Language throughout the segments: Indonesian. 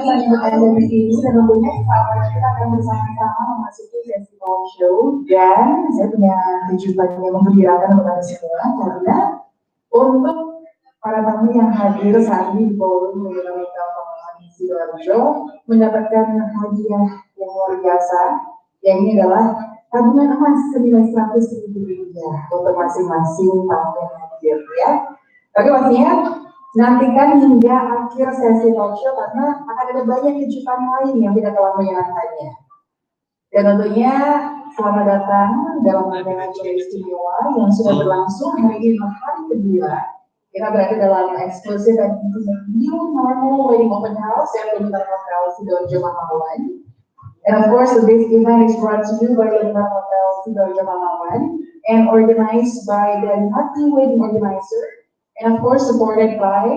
melanjutkan dari ini dan tentunya kita akan bersama-sama memasuki sesi talk show dan saya punya kejutan yang menggembirakan kepada semua karena untuk para tamu yang hadir saat ini di ballroom Menggunakan Pemandangan Sidoarjo mendapatkan hadiah yang luar biasa, yang ini adalah tabungan emas senilai 100.000 rupiah untuk masing-masing tamu yang hadir ya. Tapi pastinya nantikan hingga akhir sesi talk show karena akan ada banyak kejutan lain yang tidak kalah menyenangkannya. Dan tentunya selamat datang dalam rangkaian acara istimewa yang sudah berlangsung hari ini hari kedua. Kita berada dalam eksklusif dan intimate new normal wedding open house yang Bintang Hotel Sidoarjo Pahlawan. And of course, this event is brought to you by Bintang Hotel Sidoarjo Pahlawan and organized by the Happy Wedding Organizer. And of course, supported by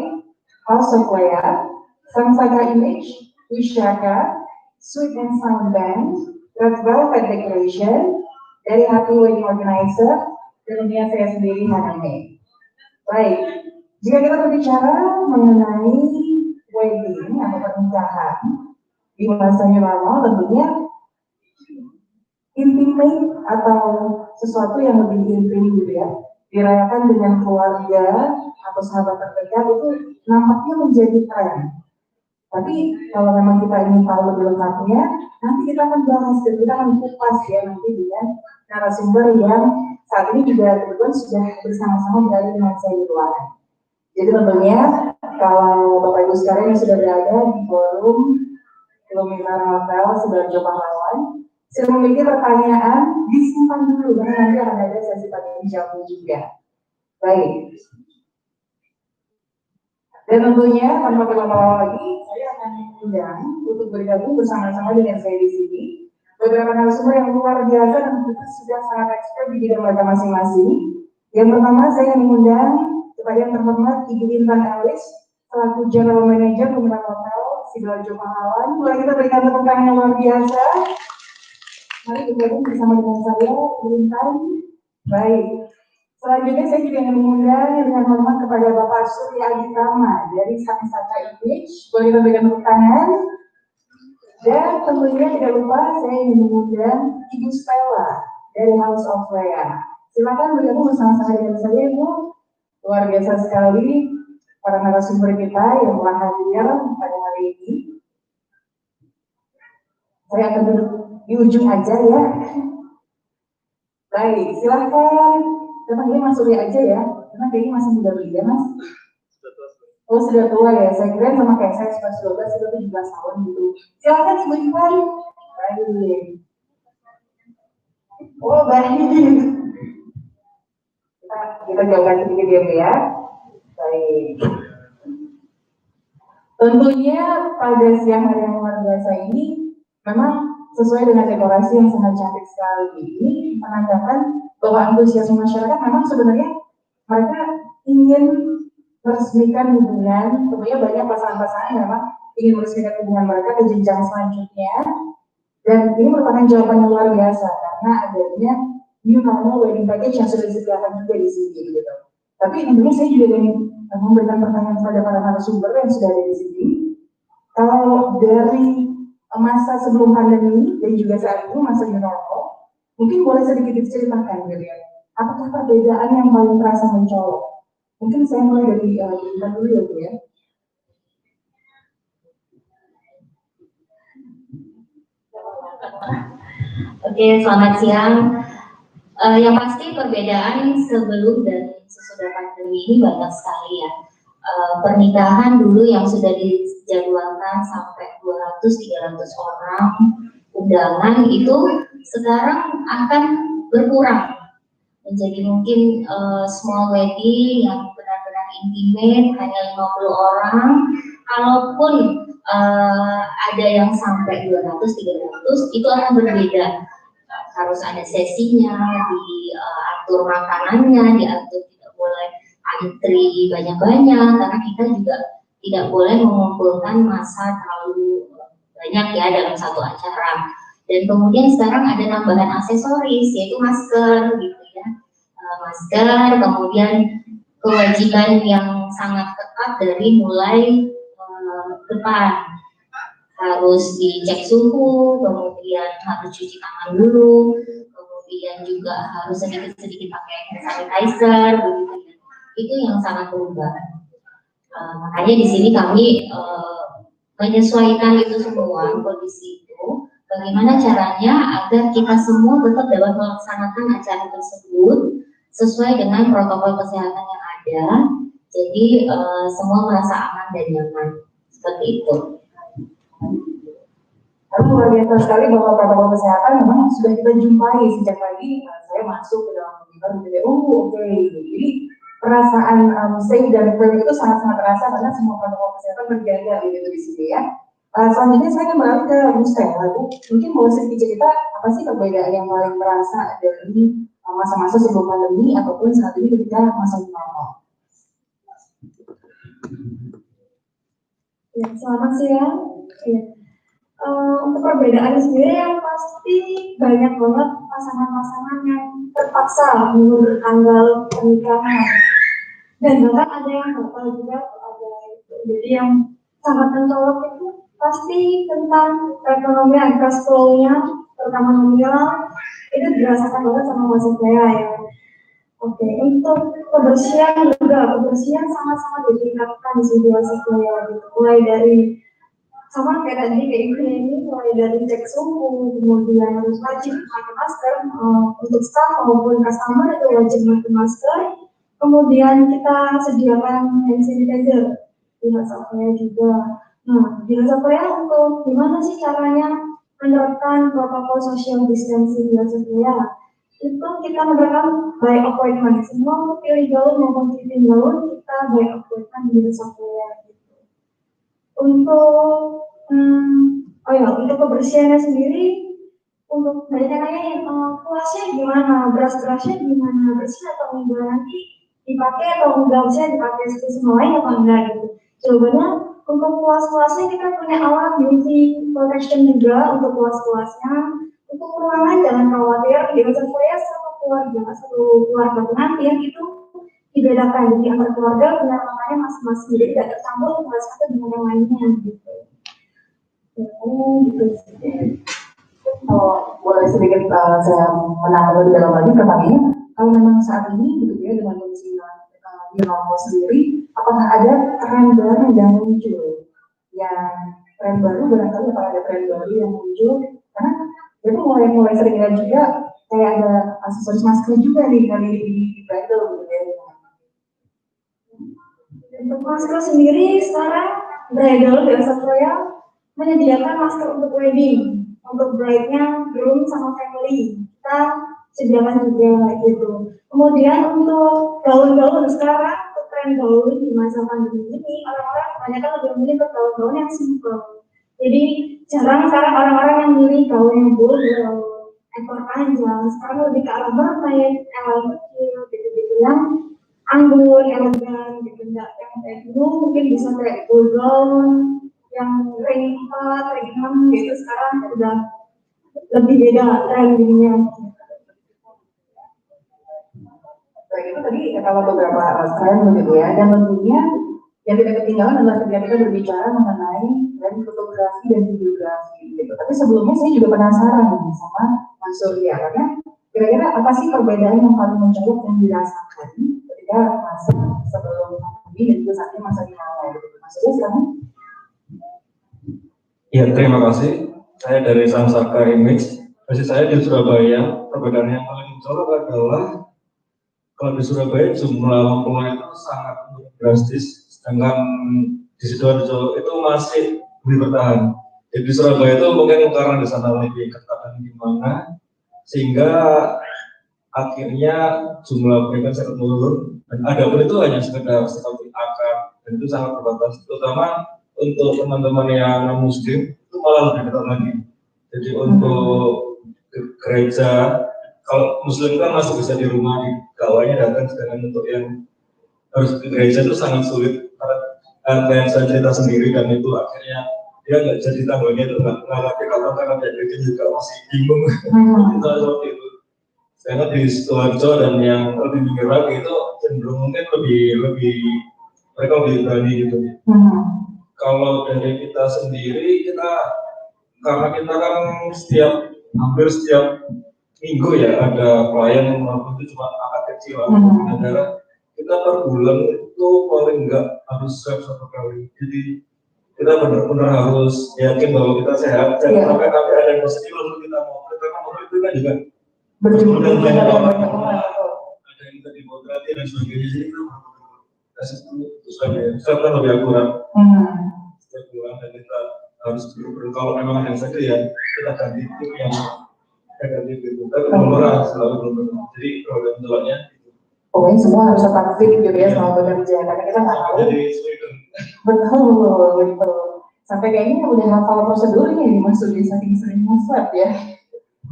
House of Leia, Sansaka Image, Wishaka, Sweet and Sound Band, Red Velvet Decoration, dari Happy Wedding Organizer, dan tentunya saya sendiri Haname. Baik, jika kita berbicara mengenai wedding atau pernikahan di masa new normal, tentunya intimate atau sesuatu yang lebih intim gitu ya, dirayakan dengan keluarga atau sahabat terdekat itu nampaknya menjadi tren. Tapi kalau memang kita ingin tahu lebih lengkapnya, nanti kita akan bahas dan kita akan kupas ya nanti dengan narasumber yang saat ini juga kebetulan sudah bersama-sama berada dengan saya di ruangan. Jadi tentunya kalau Bapak Ibu sekalian yang sudah berada di forum Bintang Hotel Sidoarjo Pahlawan sudah memiliki pertanyaan, disimpan dulu karena nanti akan ada sesi tanya jawab juga. Baik. Dan tentunya tanpa berlama-lama lagi, saya akan mengundang untuk bergabung bersama-sama dengan saya di sini beberapa narasumber yang luar biasa dan tentu sudah sangat expert di bidang mereka masing-masing. Yang pertama saya akan mengundang kepada yang terhormat Ibu Intan Elis selaku General Manager Bintang Hotel Sidoarjo Pahlawan. Boleh kita berikan tepuk tangan yang luar biasa. Mari bergabung bersama dengan saya, Ibu Intan. Baik. Selanjutnya saya juga ingin mengundang dengan hormat kepada Bapak Surya Aditama dari Sansaka Image. Boleh kita berikan tepuk tangan. Dan tentunya tidak lupa saya ingin mengundang Ibu Stella dari House of Leia. Silakan bergabung bersama-sama dengan saya, Ibu. Luar biasa sekali para narasumber kita yang telah hadir pada hari ini. Saya akan duduk di ujung aja ya. Baik, silakan. Teman-teman Mas Surya aja ya, karena kayaknya masih muda-muda ya Mas. Oh sudah tua ya, saya kira sama kayak saya sudah 12 itu 17 tahun gitu. Silakan Ibu Ivan. Baik. Oh baik. Kita jauhkan sedikit ya. Baik. Tentunya pada siang hari yang luar biasa ini memang sesuai dengan dekorasi yang sangat cantik sekali ini menandakan bahwa antusiasme masyarakat memang sebenarnya mereka ingin meresmikan hubungan. Tentunya banyak pasangan-pasangan yang memang ingin meresmikan hubungan mereka ke jenjang selanjutnya, dan ini merupakan jawaban yang luar biasa karena adanya new normal wedding package yang sudah disediakan juga di sini gitu. Tapi tentunya saya juga ingin memberikan pertanyaan kepada para narasumber yang sudah ada di sini. Kalau dari masa sebelum pandemi dan juga saat ini masa new normal, mungkin boleh sedikit diceritakan gitu ya, apakah perbedaan yang paling terasa mencolok? Mungkin saya mulai dari Intan dulu ya Bu ya. Oke, selamat siang. Yang pasti perbedaan sebelum dan sesudah pandemi ini banyak sekali ya. Pernikahan dulu yang sudah dijadwalkan sampai 200-300 orang undangan itu sekarang akan berkurang menjadi mungkin small wedding yang benar-benar intimate hanya 50 orang. Kalaupun ada yang sampai 200-300 itu akan berbeda. Harus ada sesinya, diatur makanannya, diatur, tidak boleh antri banyak-banyak karena kita juga tidak boleh mengumpulkan massa terlalu banyak ya dalam satu acara. Dan kemudian sekarang ada tambahan aksesoris yaitu masker gitu ya, masker, kemudian kewajiban yang sangat ketat dari mulai depan harus dicek suhu, kemudian harus cuci tangan dulu, kemudian juga harus sedikit-sedikit pakai hand sanitizer, begitu ya. Itu yang sangat berubah. Makanya di sini kami menyesuaikan itu semua kondisi itu. Bagaimana caranya agar kita semua tetap dapat melaksanakan acara tersebut sesuai dengan protokol kesehatan yang ada. Jadi semua merasa aman dan nyaman seperti itu. Luar biasa sekali bahwa protokol kesehatan memang sudah kita jumpai sejak pagi saya masuk ke dalam monitor gitu. Oke. Jadi perasaan safe dan firm itu sangat-sangat terasa karena semua protokol kesehatan terjaga gitu di sini ya. Selanjutnya saya akan beralih ke Bu Stella. Mungkin boleh sedikit cerita apa sih perbedaan yang paling terasa dari masa-masa sebelum pandemi ataupun saat ini ketika masa normal? Ya, selamat siang. Ya. Untuk perbedaan sendiri yang pasti banyak banget pasangan-pasangan yang terpaksa mengundur tanggal pernikahan dan bahkan ada yang batal juga ada itu. Jadi yang sangat mencolok itu pasti tentang perekonomian, cash flow-nya terutama nominal itu dirasakan banget sama masa saya ya. Oke, untuk kebersihan juga, kebersihan sangat-sangat ditingkatkan di situasi saya gitu. Mulai dari sama kayak tadi kayak ini mulai dari cek suhu, kemudian harus wajib pakai masker untuk staff maupun customer itu wajib pakai masker. Kemudian kita sediakan hand sanitizer di WhatsApp saya juga. Nah, di WhatsApp saya untuk gimana sih caranya menerapkan protokol social distancing di WhatsApp saya? Itu kita menerapkan by appointment. Semua untuk pilih gaun maupun fitting gaun kita by appointment di WhatsApp saya. Untuk untuk kebersihannya sendiri, untuk banyak kelasnya gimana, beras-berasnya gimana, bersih atau enggak, nanti dipakai atau enggak, bisa dipakai seperti semua lain atau enggak gitu. Jawabannya untuk kelas-kelasnya kita punya alat beauty protection juga untuk kelas-kelasnya. Untuk ruangan jangan khawatir, di WhatsApp saya satu keluarga pengantin itu dibedakan di antar keluarga benar namanya masing-masing, jadi tidak tercampur kelas satu dengan yang lainnya gitu. Boleh sedikit saya menambah lebih dalam lagi pertanyaannya, kalau memang saat ini gitu ya dengan kondisi di normal sendiri, apakah ada tren baru yang muncul? Yang tren baru barangkali apakah ada tren baru yang muncul? Karena itu mulai sering lihat juga kayak ada aksesoris masker juga nih dari di bundle gitu ya. Untuk masker sendiri sekarang bridal biasa saya menyediakan masker untuk wedding, untuk bride-nya, groom sama family kita sediakan juga gitu. Kemudian untuk gaun-gaun sekarang, untuk tren gaun di masa pandemi ini orang-orang kebanyakan lebih memilih untuk gaun-gaun yang simple. Jadi jarang sekarang orang-orang yang milih gaun yang bold, ekor panjang. Sekarang lebih ke arah mermaid, elegan kecil, gitu-gitu yang anggun, elegan, gitu. Enggak yang kayak dulu mungkin bisa kayak gold gown yang ring 4, ring 6 gitu, sekarang udah lebih beda trendingnya. Baik, itu tadi kalau beberapa tren begitu ya, dan tentunya yang tidak ketinggalan adalah ketika kita berbicara mengenai tren fotografi dan videografi gitu. Tapi sebelumnya saya juga penasaran nih sama Mas Surya, karena kira-kira apa sih perbedaan yang paling mencolok yang dirasakan ketika masa sebelum pandemi dan juga saat ini masa di awal gitu. Mas Surya silakan. Ya, terima kasih. Saya dari Samsaka Image. Versi saya di Surabaya. Perbedaan yang paling mencolok adalah kalau di Surabaya jumlah mempelai itu sangat drastis, sedangkan di Sidoarjo itu masih lebih bertahan. Jadi di Surabaya itu mungkin karena di sana lebih ketat dan gimana, sehingga akhirnya jumlah pernikahan sangat menurun. Dan ada pun itu hanya sekedar seperti akad, dan itu sangat terbatas. Terutama untuk teman-teman yang non muslim itu malah lebih ketat lagi. Jadi untuk gereja, kalau muslim kan masih bisa di rumah, di gawanya datang, sedangkan untuk yang harus ke gereja itu sangat sulit. Karena yang saya cerita sendiri, dan itu akhirnya dia nggak jadi tanggalnya itu nggak ngerti kapan karena gereja juga masih bingung. Itu seperti itu. Sedangkan di Sidoarjo dan yang lebih pinggir lagi itu cenderung mungkin lebih mereka lebih berani gitu. kalau dari kita sendiri, karena kita kan hampir setiap minggu ya ada klien walaupun itu cuma angkat kecil negara, kita per bulan itu paling enggak harus swab 1 kali. Jadi kita benar-benar harus yakin bahwa kita sehat. Jangan sampai ada yang positif lalu kita mau karena mau itu kan juga berjumlah banyak orang, ada yang tadi mau gratis dan sebagainya. Jadi kita kasih itu saja. Swab kan lebih akurat. Setiap bulan dan kita harus benar-benar kalau memang ada yang sakit ya kita ganti tim yang ganti tim. Tapi benar selalu benar. Jadi program jalannya pokoknya semua harus tetap fit gitu ya selama bekerja karena kita nggak tahu. Betul. Sampai kayaknya udah hafal prosedurnya ini Mas Sudi saking sering swab ya.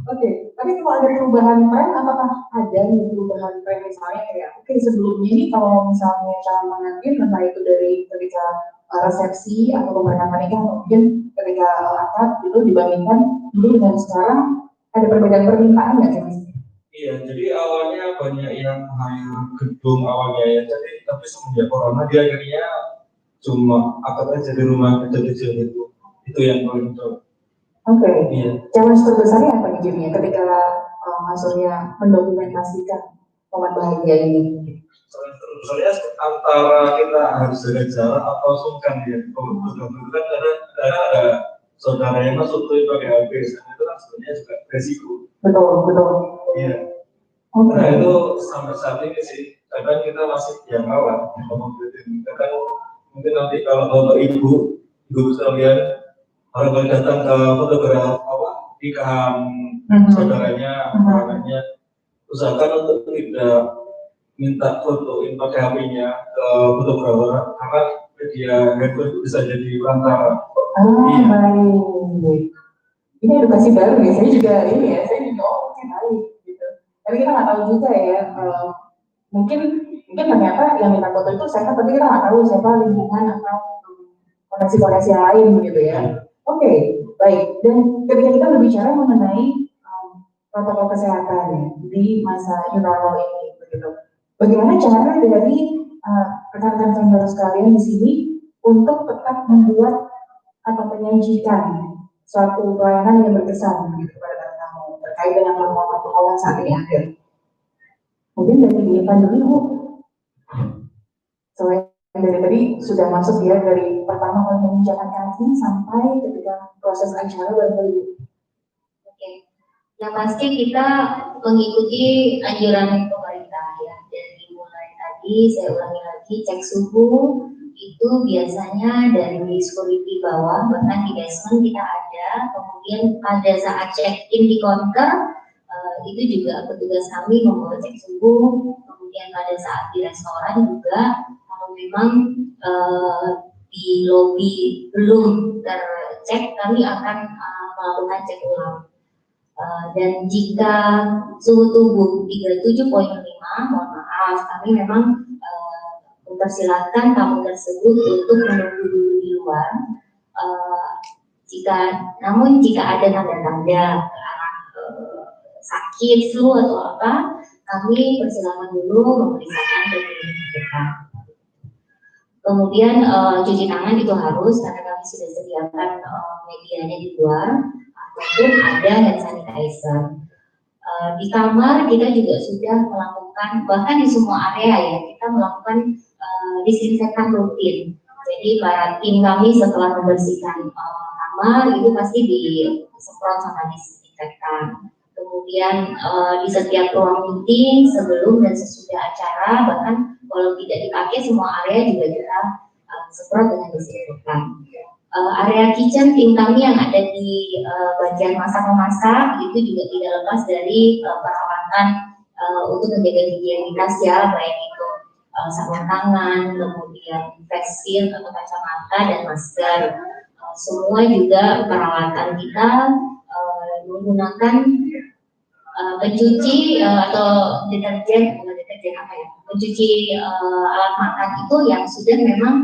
Oke, tapi kalau ada perubahan tren, apakah ada nih perubahan tren misalnya kayak sebelumnya nih kalau misalnya cara mengambil entah itu dari ketika resepsi atau pemberangkatan nikah atau mungkin ketika akad itu dibandingkan dulu dengan sekarang ada perbedaan permintaan nggak sih? Iya, jadi awalnya banyak yang hire gedung awalnya ya, tapi semenjak corona dia akhirnya cuma akad aja di rumah kecil-kecil itu yang paling top. Oke. Iya. Challenge terbesarnya apa nih jadinya ketika Mas Surya mendokumentasikan momen bahagia ini? Challenge terbesarnya antara kita harus jaga jarak atau sungkan ya. Kalau itu kan ada saudara yang masuk tuh pakai HP, itu kan sebenarnya juga resiko. Betul. Iya. Nah itu sampai saat ini sih, kadang kita masih yang awal ngomong gitu. Kadang mungkin nanti kalau bapak ibu sekalian orang datang ke fotografer nikahan saudaranya, anaknya, usahakan untuk tidak minta fotoin pakai HP-nya ke fotografer karena media handphone itu bisa jadi perantara. Baik. Ini edukasi baru ya, saya juga baik gitu. Tapi kita nggak tahu juga ya, mungkin ternyata yang minta foto itu saya tapi kita nggak tahu siapa lingkungan atau koneksi-koneksi yang lain begitu ya. Oke, baik. Dan ketika kita berbicara mengenai protokol kesehatan di masa new normal ini, begitu. Bagaimana cara dari rekan-rekan vendor sekalian di sini untuk tetap membuat atau menyajikan suatu pelayanan yang berkesan begitu kepada tamu terkait dengan protokol yang saat ini ada. Mungkin dari Ivan dulu, Bu. Soalnya dari tadi sudah masuk ya dari pertama kali menginjakan kaki sampai ketika proses acara berkali. Oke, yang pasti kita mengikuti anjuran pemerintah ya. Dari mulai tadi saya ulangi lagi cek suhu itu biasanya dari security bawah bahkan di basement kita ada. Kemudian pada saat check in di counter itu juga petugas kami membawa cek suhu. Kemudian pada saat di restoran juga kalau memang di lobi belum tercek kami akan melakukan cek ulang. Dan jika suhu tubuh 37,5, mohon maaf kami memang mempersilahkan tamu tersebut untuk menunggu dulu di luar. Namun jika ada tanda-tanda ke arah sakit, flu atau apa, kami persilakan dulu memeriksakan dokumen kita. Kemudian cuci tangan itu harus karena kami sudah sediakan medianya di luar ataupun ada hand sanitizer. Di kamar kita juga sudah melakukan, bahkan di semua area ya, kita melakukan disinfektan rutin. Jadi para tim kami setelah membersihkan kamar itu pasti disemprot sama disinfektan. Kemudian di setiap ruang meeting sebelum dan sesudah acara, bahkan kalau tidak dipakai semua area juga kita semprot dengan disinfektan. Area kitchen tim kami yang ada di bagian masak-memasak itu juga tidak lepas dari perawatan untuk menjaga higienitas ya, baik itu sarung tangan, kemudian face shield atau kacamata dan masker. Semua juga perawatan kita menggunakan pencuci atau deterjen pencuci alat makan itu yang sudah memang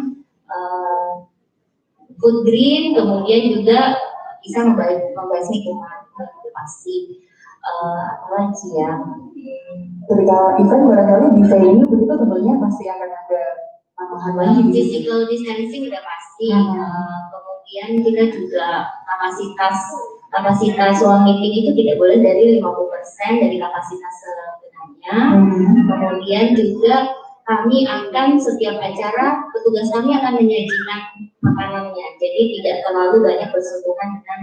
food green, kemudian juga bisa membasmi kuman pasti. Apalagi ya, ketika event barangkali di venue begitu tentunya pasti akan ada tambahan lagi gitu. Physical distancing udah pasti. Kemudian kita juga kapasitas ruang meeting itu tidak boleh dari 50% dari kapasitas sebenarnya. Kemudian juga kami akan setiap acara petugas kami akan menyajikan makanannya, jadi tidak terlalu banyak bersentuhan dengan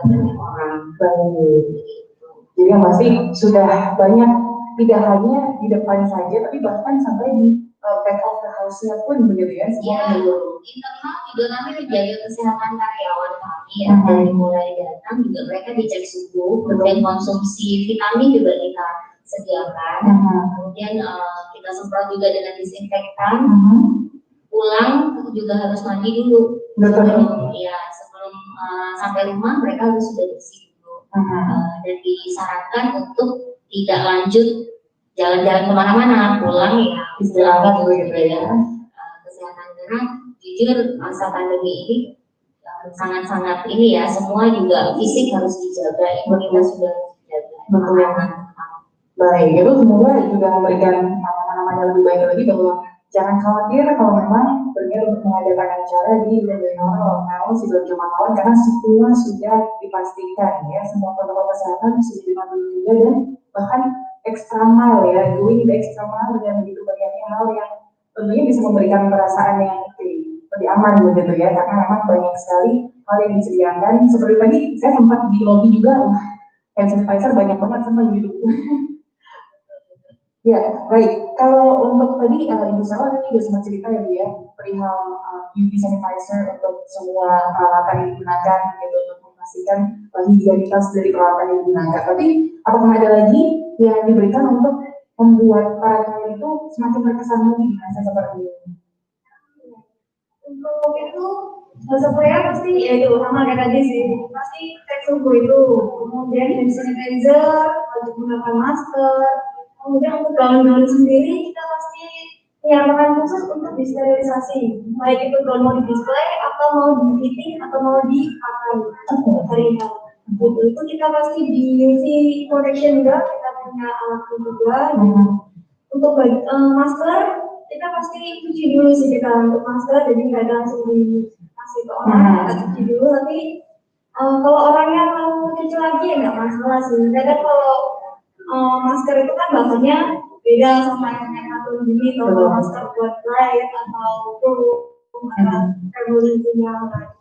banyak orang. Baik. Jadi yang pasti sudah banyak, tidak hanya di depan saja, tapi bahkan sampai di back of the house-nya pun begitu ya. Ya, internal juga kami menjaga kesehatan karyawan kami ya, dari mulai datang juga mereka dicek suhu, kemudian konsumsi vitamin juga kita sediakan, kemudian kita semprot juga dengan disinfektan, pulang juga harus mandi dulu sebelum sampai rumah mereka harus sudah bersih dulu, dan disarankan untuk tidak lanjut jalan-jalan kemana-mana, pulang ya istirahat dulu gitu ya. Kesehatan, karena jujur masa pandemi ini sangat-sangat ini ya, semua juga fisik harus dijaga, imunitas juga harus dijaga. Betul ya. Baik, itu semoga juga memberikan nama-nama yang lebih baik lagi bahwa jangan khawatir kalau memang berniat untuk mengadakan acara di bulan normal sebelum Ramadan, karena semua sudah dipastikan ya, semua protokol kesehatan sudah dipatuhi juga, dan bahkan extra mile ya, going the extra mile dengan begitu banyaknya hal yang tentunya bisa memberikan perasaan yang lebih aman begitu ya, karena memang banyak sekali hal yang disediakan. Seperti tadi saya sempat di lobby juga, hand sanitizer banyak banget sama gitu. Ya, baik. Kalau untuk tadi Ibu Sarah ini sudah sempat cerita ya Bu ya, perihal UV sanitizer untuk semua peralatan yang digunakan gitu, untuk memastikan higienitas dari peralatan yang digunakan. Tapi apakah ada lagi yang diberikan untuk membuat peralatan itu semakin berkesan lagi di masa seperti ini? Untuk itu sebenarnya pasti ya itu sama kayak tadi sih, pasti cek suhu itu, kemudian hand sanitizer, wajib menggunakan masker. Kemudian untuk gaun-gaun sendiri kita pasti menyiapkan khusus untuk disterilisasi, baik itu gaun mau di display atau mau di fitting atau mau dipakai hari ini. Itu kita pasti di UV protection juga, kita punya alat juga. Untuk masker kita pasti cuci dulu sih, kita untuk masker, jadi nggak ada langsung dikasih ke orang, kita cuci dulu. Tapi kalau orangnya mau cuci lagi ya nggak masalah sih. Kadang kalau masker itu kan bahannya beda sama yang satu gini, kalau masker buat light atau flu atau revolusinya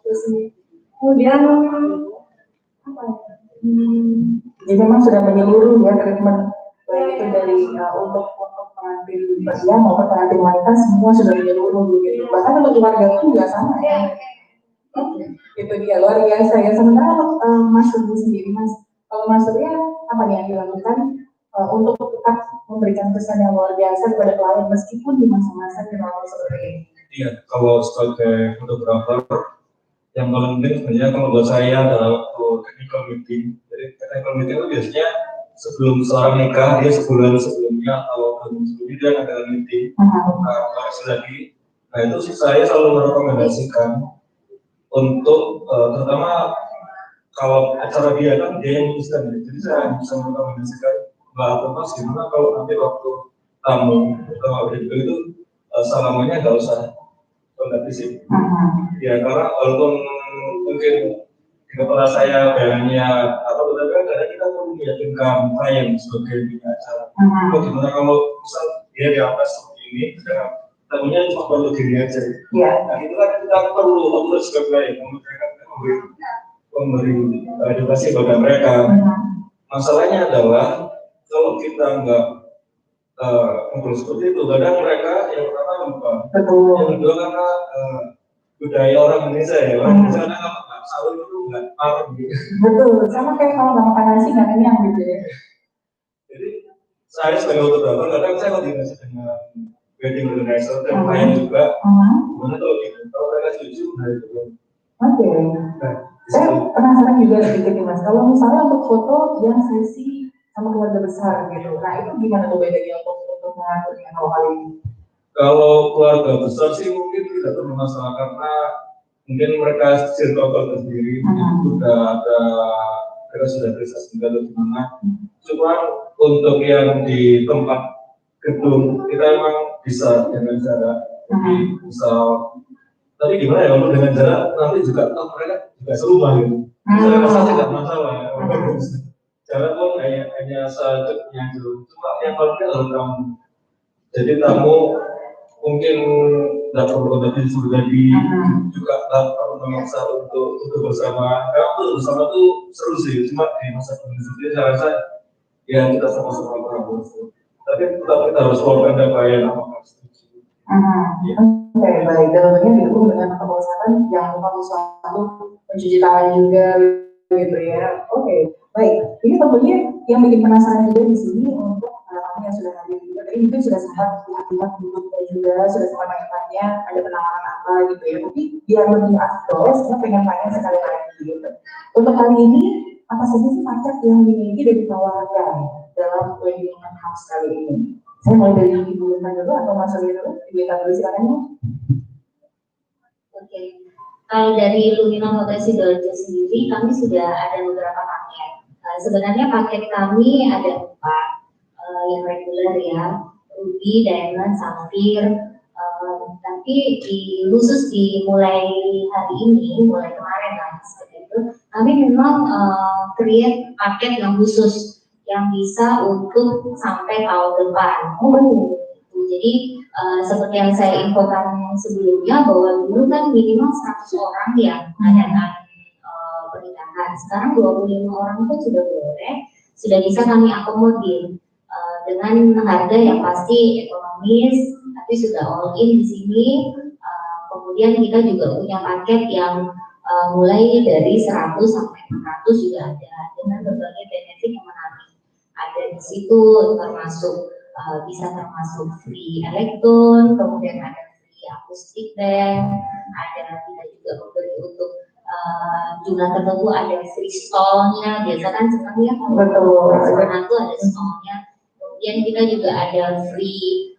gitu sih. Kemudian apa ya? Jadi memang sudah menyeluruh ya treatment, baik itu dari untuk pengantin pria maupun pengantin wanita, semua sudah menyeluruh gitu. Bahkan untuk keluarga pun juga sama ya. Itu dia luar biasa ya. Sementara Mas Surya sendiri, kalau Mas Surya apa yang dilakukan untuk tetap memberikan pesan yang luar biasa kepada klien meskipun di masa-masa yang normal seperti ini? Iya, kalau sebagai fotografer yang paling penting sebenarnya kalau buat saya adalah waktu technical meeting. Jadi technical meeting itu biasanya sebelum seorang nikah, dia sebulan sebelumnya atau sebelumnya dia ada meeting lagi. Nah itu sih saya selalu merekomendasikan untuk terutama kalau acara dia kan dia yang memutuskan, jadi saya bisa merekomendasikan Mbak Thomas gimana kalau nanti waktu tamu atau itu salamannya nggak usah kontak fisik. Ya karena walaupun mungkin di kepala saya bayangannya atau kadang-kadang kita perlu meyakinkan klien sebagai punya acara. Bagaimana kalau misal dia di atas seperti ini, tamunya cuma perlu diri aja. Nah itu kan kita perlu sebagai klien memberi edukasi kepada mereka. Masalahnya adalah kalau kita nggak ngobrol seperti itu, kadang mereka yang pertama lupa, yang kedua karena budaya orang Indonesia ya, orang Indonesia kadang nggak sahur itu nggak parah gitu. Betul, sama kayak kalau nggak makan nasi nggak kenyang gitu ya. Jadi saya sebagai fotografer kadang saya koordinasi dengan wedding organizer dan klien juga. Gimana kalau gitu? Kalau mereka setuju, nah itu. Oke. Saya penasaran juga sedikit nih Mas, kalau misalnya untuk foto yang sesi sama keluarga besar gitu, nah itu gimana tuh bedanya untuk mengaturnya kalau hal ini? Kalau keluarga besar sih mungkin tidak terlalu masalah karena mungkin mereka circle sendiri, sudah ada mereka sudah bisa tinggal di mana. Cuma untuk yang di tempat gedung kita memang bisa dengan cara Misal tapi gimana ya kalau dengan jarak nanti juga mereka juga serumah gitu. Saya rasa tidak masalah. Jarak pun hanya secukupnya dulu. Cuma yang paling kalau kamu jadi tamu mungkin tidak perlu jadi juga tidak perlu memaksa untuk bersama. Karena untuk bersama itu seru sih. Cuma di masa kondisi ini saya rasa ya kita sama-sama paham. Tapi kita harus keluarkan data yang apakah setuju. Oke, baik. Dan tentunya didukung dengan protokol kesehatan yang selalu mencuci tangan juga, gitu ya. Oke, baik. Ini tentunya yang bikin penasaran juga di sini untuk teman-teman yang sudah hadir juga. Tadi mungkin sudah sempat lihat bentuknya juga, sudah sempat tanya ada penawaran apa gitu ya. Tapi biar lebih afdol, saya pengen tanya sekali lagi gitu. Untuk kali ini apa saja sih paket yang dimiliki dan ditawarkan dalam wedding house kali ini? Saya mulai dari Ibu Intan dulu atau Mas Surya dulu? Ibu Intan dulu silakan ya. Oke, kalau dari Lumina Hotel Sidoarjo sendiri kami sudah ada beberapa paket. Sebenarnya paket kami ada 4 yang reguler ya, Ruby, Diamond, Sapphire. Tapi khusus mulai hari ini, mulai kemarin lah seperti itu, kami memang create paket yang khusus yang bisa untuk sampai tahun depan. Jadi seperti yang saya infokan sebelumnya bahwa dulu kan minimal 100 orang yang mengadakan pernikahan. Sekarang 25 orang itu sudah boleh, sudah bisa kami akomodir dengan harga yang pasti ekonomis, tapi sudah all in di sini. Kemudian kita juga punya paket yang mulai dari 100 sampai 400 juga ada dengan berbagai benefit yang menarik. Ada di situ termasuk bisa termasuk free elektron, kemudian ada free akustik band, ada kita juga memberi untuk jumlah tertentu ada free stall-nya. Biasa kan sekarang ya kalau restoran itu ada stall-nya. Kemudian kita juga ada free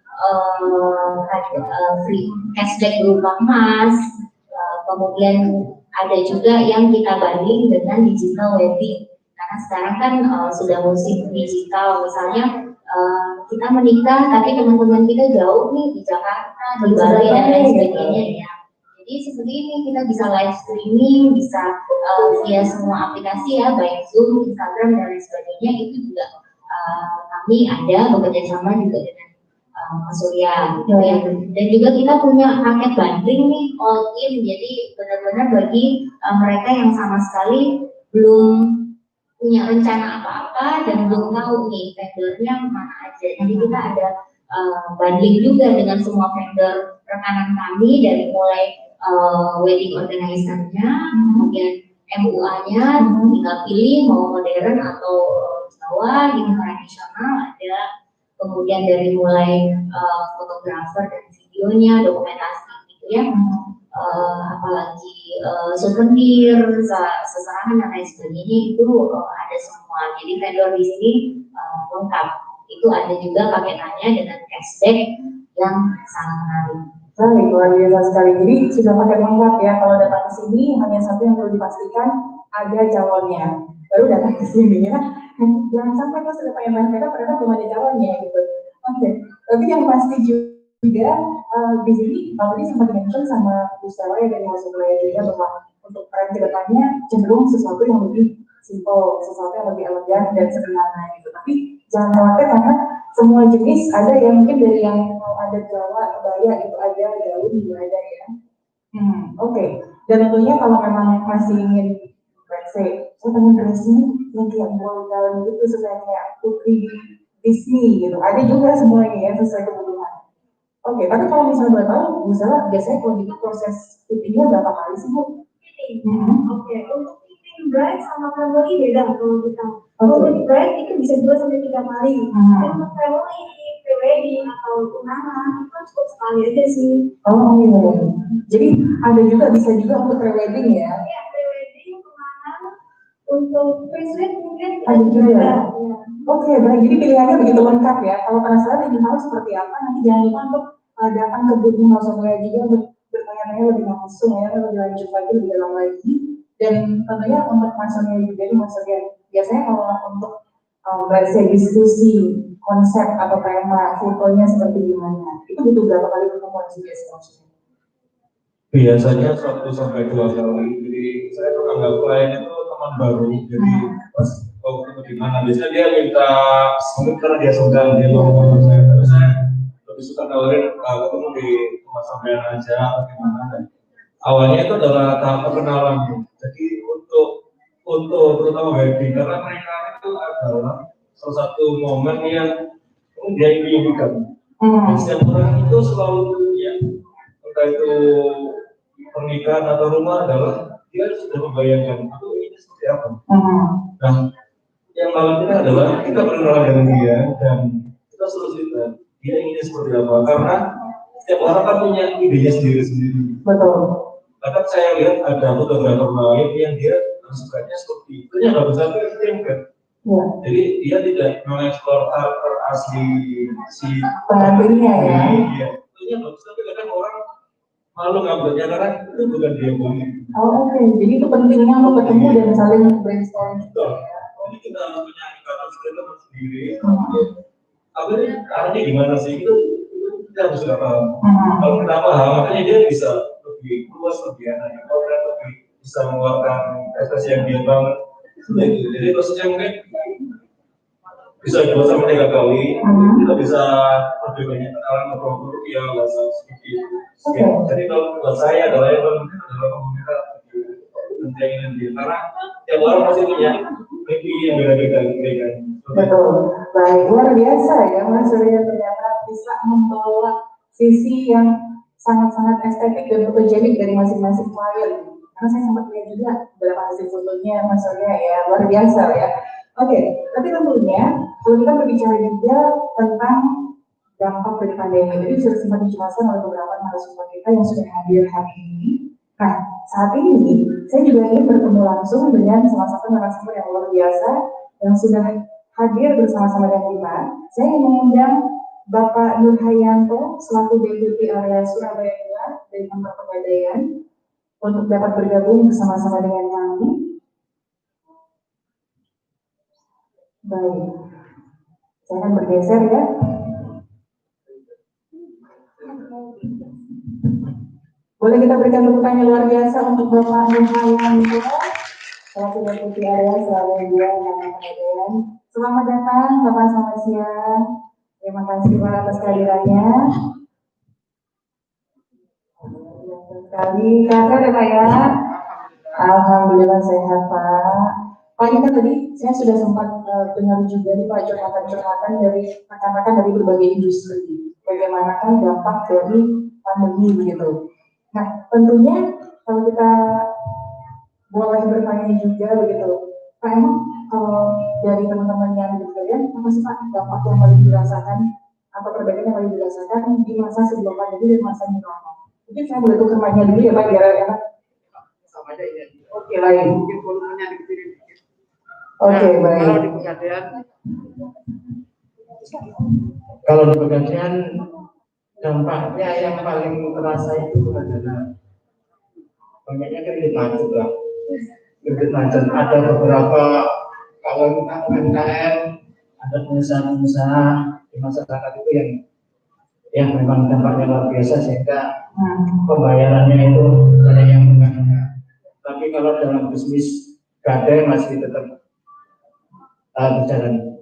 cashback berupa emas. Kemudian ada juga yang kita banding dengan digital wedding. Karena sekarang kan sudah musim digital, misalnya kita menikah tapi teman-teman kita jauh nih di Jakarta, di Bali dan lain sebagainya ya. Jadi seperti ini kita bisa live streaming, bisa via semua aplikasi ya, baik Zoom, Instagram dan lain sebagainya. Itu juga kami ada bekerja sama juga dengan Mas Surya gitu ya. Dan juga kita punya paket bundling nih, all in. Jadi benar-benar bagi mereka yang sama sekali belum punya rencana apa-apa dan belum tahu nih vendornya mana aja. Jadi kita ada bundling juga dengan semua vendor rekanan kami dari mulai wedding organizer-nya, kemudian MUA-nya, tinggal pilih mau modern atau Jawa, gitu tradisional ada. Kemudian dari mulai fotografer dan videonya, dokumentasi gitu ya. Apalagi souvenir, seserangan dan lain sebagainya itu ada semua. Jadi vendor di sini lengkap. Itu ada juga paketannya dengan cashback yang sangat menarik. Baik, luar biasa sekali. Jadi sudah paket lengkap ya. Kalau datang ke sini hanya satu yang perlu dipastikan ada calonnya. Baru datang ke sini ya. Jangan sampai kalau sudah pengen mereka belum ada calonnya gitu. Oke. Tapi yang pasti juga di sini tadi sempat mention sama Bu Stella ya dari hasil mulai juga bahwa untuk tren kedepannya cenderung sesuatu yang lebih simple, sesuatu yang lebih elegan dan sederhana gitu. Tapi jangan khawatir karena semua jenis ada yang mungkin dari yang ada Jawa, kebaya itu ada, Daun juga ada ya. Oke. Dan tentunya kalau memang masih ingin let's say, saya pengen dressnya yang kayak bold gitu supaya kayak putri Disney gitu. Ada juga semuanya ya sesuai kebutuhan. Oke, tapi kalau misalnya boleh tahu, misalnya biasanya kalau gitu proses fittingnya berapa kali sih Bu? Oke, untuk fitting bride sama family beda kalau kita. Untuk bride itu bisa 2 sampai 3 kali. Untuk family, pre-wedding atau undangan itu kan cukup sekali aja sih. Oh iya. Jadi ada juga bisa juga untuk pre-wedding ya? Iya, pre-wedding, undangan, untuk pre-wedding mungkin ada juga. Ya. Oke, baik. Jadi pilihannya begitu lengkap ya. Kalau penasaran ingin tahu seperti apa, nanti jangan lupa untuk datang ke booth House of Mulai juga untuk bertanya-tanya lebih langsung ya, lebih lanjut lagi, lebih dalam lagi. Dan tentunya untuk maksudnya juga, maksudnya biasanya kalau untuk let's say diskusi konsep atau tema fotonya seperti gimana? Itu butuh berapa kali pertemuan sih maksudnya? Biasanya 1 sampai 2 kali. Jadi saya tuh anggap klien itu teman baru. Jadi pas waktu itu di mana biasanya dia minta, mungkin karena dia sedang dia ngomong saya, tapi saya lebih suka nawarin ketemu di tempat sampean aja atau gimana. Awalnya itu adalah tahap perkenalan. Jadi untuk terutama wedding, karena mereka itu adalah salah satu momen yang dia inginkan. Dan setiap orang itu selalu punya, entah itu pernikahan atau rumah adalah dia sudah membayangkan itu ini seperti apa. Nah, yang malam ini adalah kita berkenalan dengan dia dan kita solusikan dia inginnya seperti apa, karena setiap orang kan punya idenya sendiri-sendiri. Betul. Bahkan saya lihat ada fotografer lain yang dia sukanya seperti itu, yang bagus satu itu kan. Ya. Jadi dia tidak mengeksplor karakter asli si pengambilnya ya. Iya, itu yang bagus, tapi kadang orang malu ngambilnya karena itu bukan dia punya. Oh, oke. Jadi itu pentingnya untuk ketemu dan saling brainstorming. Jadi kita harus punya indikator sendiri. Akhirnya arahnya gimana sih itu kita harus sudah paham. Kalau kita paham, makanya dia bisa lebih luas, lebih enak. Kalau dia lebih bisa mengeluarkan prestasi yang dia banget. Jadi prosesnya mungkin bisa 2 sampai 3 kali. Kita bisa lebih banyak kenalan ngobrol ya bahasa seperti itu. Jadi kalau buat saya adalah yang penting adalah komunitas pentingin dia, karena tiap orang pasti punya mimpi yang beda-beda. Betul. Baik, luar biasa ya Mas Surya, ternyata bisa membawa sisi yang sangat-sangat estetik dan fotogenik dari masing-masing klien. Karena saya sempat lihat juga beberapa hasil fotonya Mas Surya ya, luar biasa ya. Oke, tapi tentunya kalau kita berbicara juga tentang dampak dari pandemi, jadi sudah sempat dijelaskan oleh beberapa narasumber kita yang sudah hadir hari ini. Nah, saat ini saya juga ingin bertemu langsung dengan salah satu narasumber yang luar biasa yang sudah hadir bersama-sama dengan kita. Saya ingin mengundang Bapak Nur Hayanto selaku Deputi Area Surabaya II dari Kantor Pegadaian untuk dapat bergabung bersama-sama dengan kami. Baik, saya akan bergeser ya. Boleh kita berikan tepuk tangan luar biasa untuk Bapak Nur Hayanto selaku Deputi Area Surabaya II Kantor Pegadaian. Selamat datang Bapak, selamat siang. Terima kasih Pak atas kehadirannya. Sekali, sehat ya Pak ya? Alhamdulillah sehat Pak. Pak, ini kan tadi saya sudah sempat dengar juga nih Pak curhatan-curhatan dari rekan-rekan dari berbagai industri. Bagaimana kan dampak dari pandemi begitu. Nah, tentunya kalau kita boleh bertanya juga begitu, Pak, emang kalau dari teman-teman yang di Pegadaian, apa sih Pak dampak yang paling dirasakan atau perbedaan yang paling dirasakan di masa sebelum pandemi dan masa new normal? Mungkin saya boleh tuker mic-nya dulu ya Pak, biar enak. Sama aja ini. Oke, lain. Mungkin volumenya dikecilin dikit. Oke, baik. Kalau di Pegadaian, dampaknya yang paling terasa itu adalah banyaknya kredit macet lah. Kredit macet, ada beberapa kalau UMKM, ada pengusaha-pengusaha di masyarakat itu yang memang dampaknya luar biasa sehingga pembayarannya itu ada yang enggak. Tapi kalau dalam bisnis gadai masih tetap berjalan.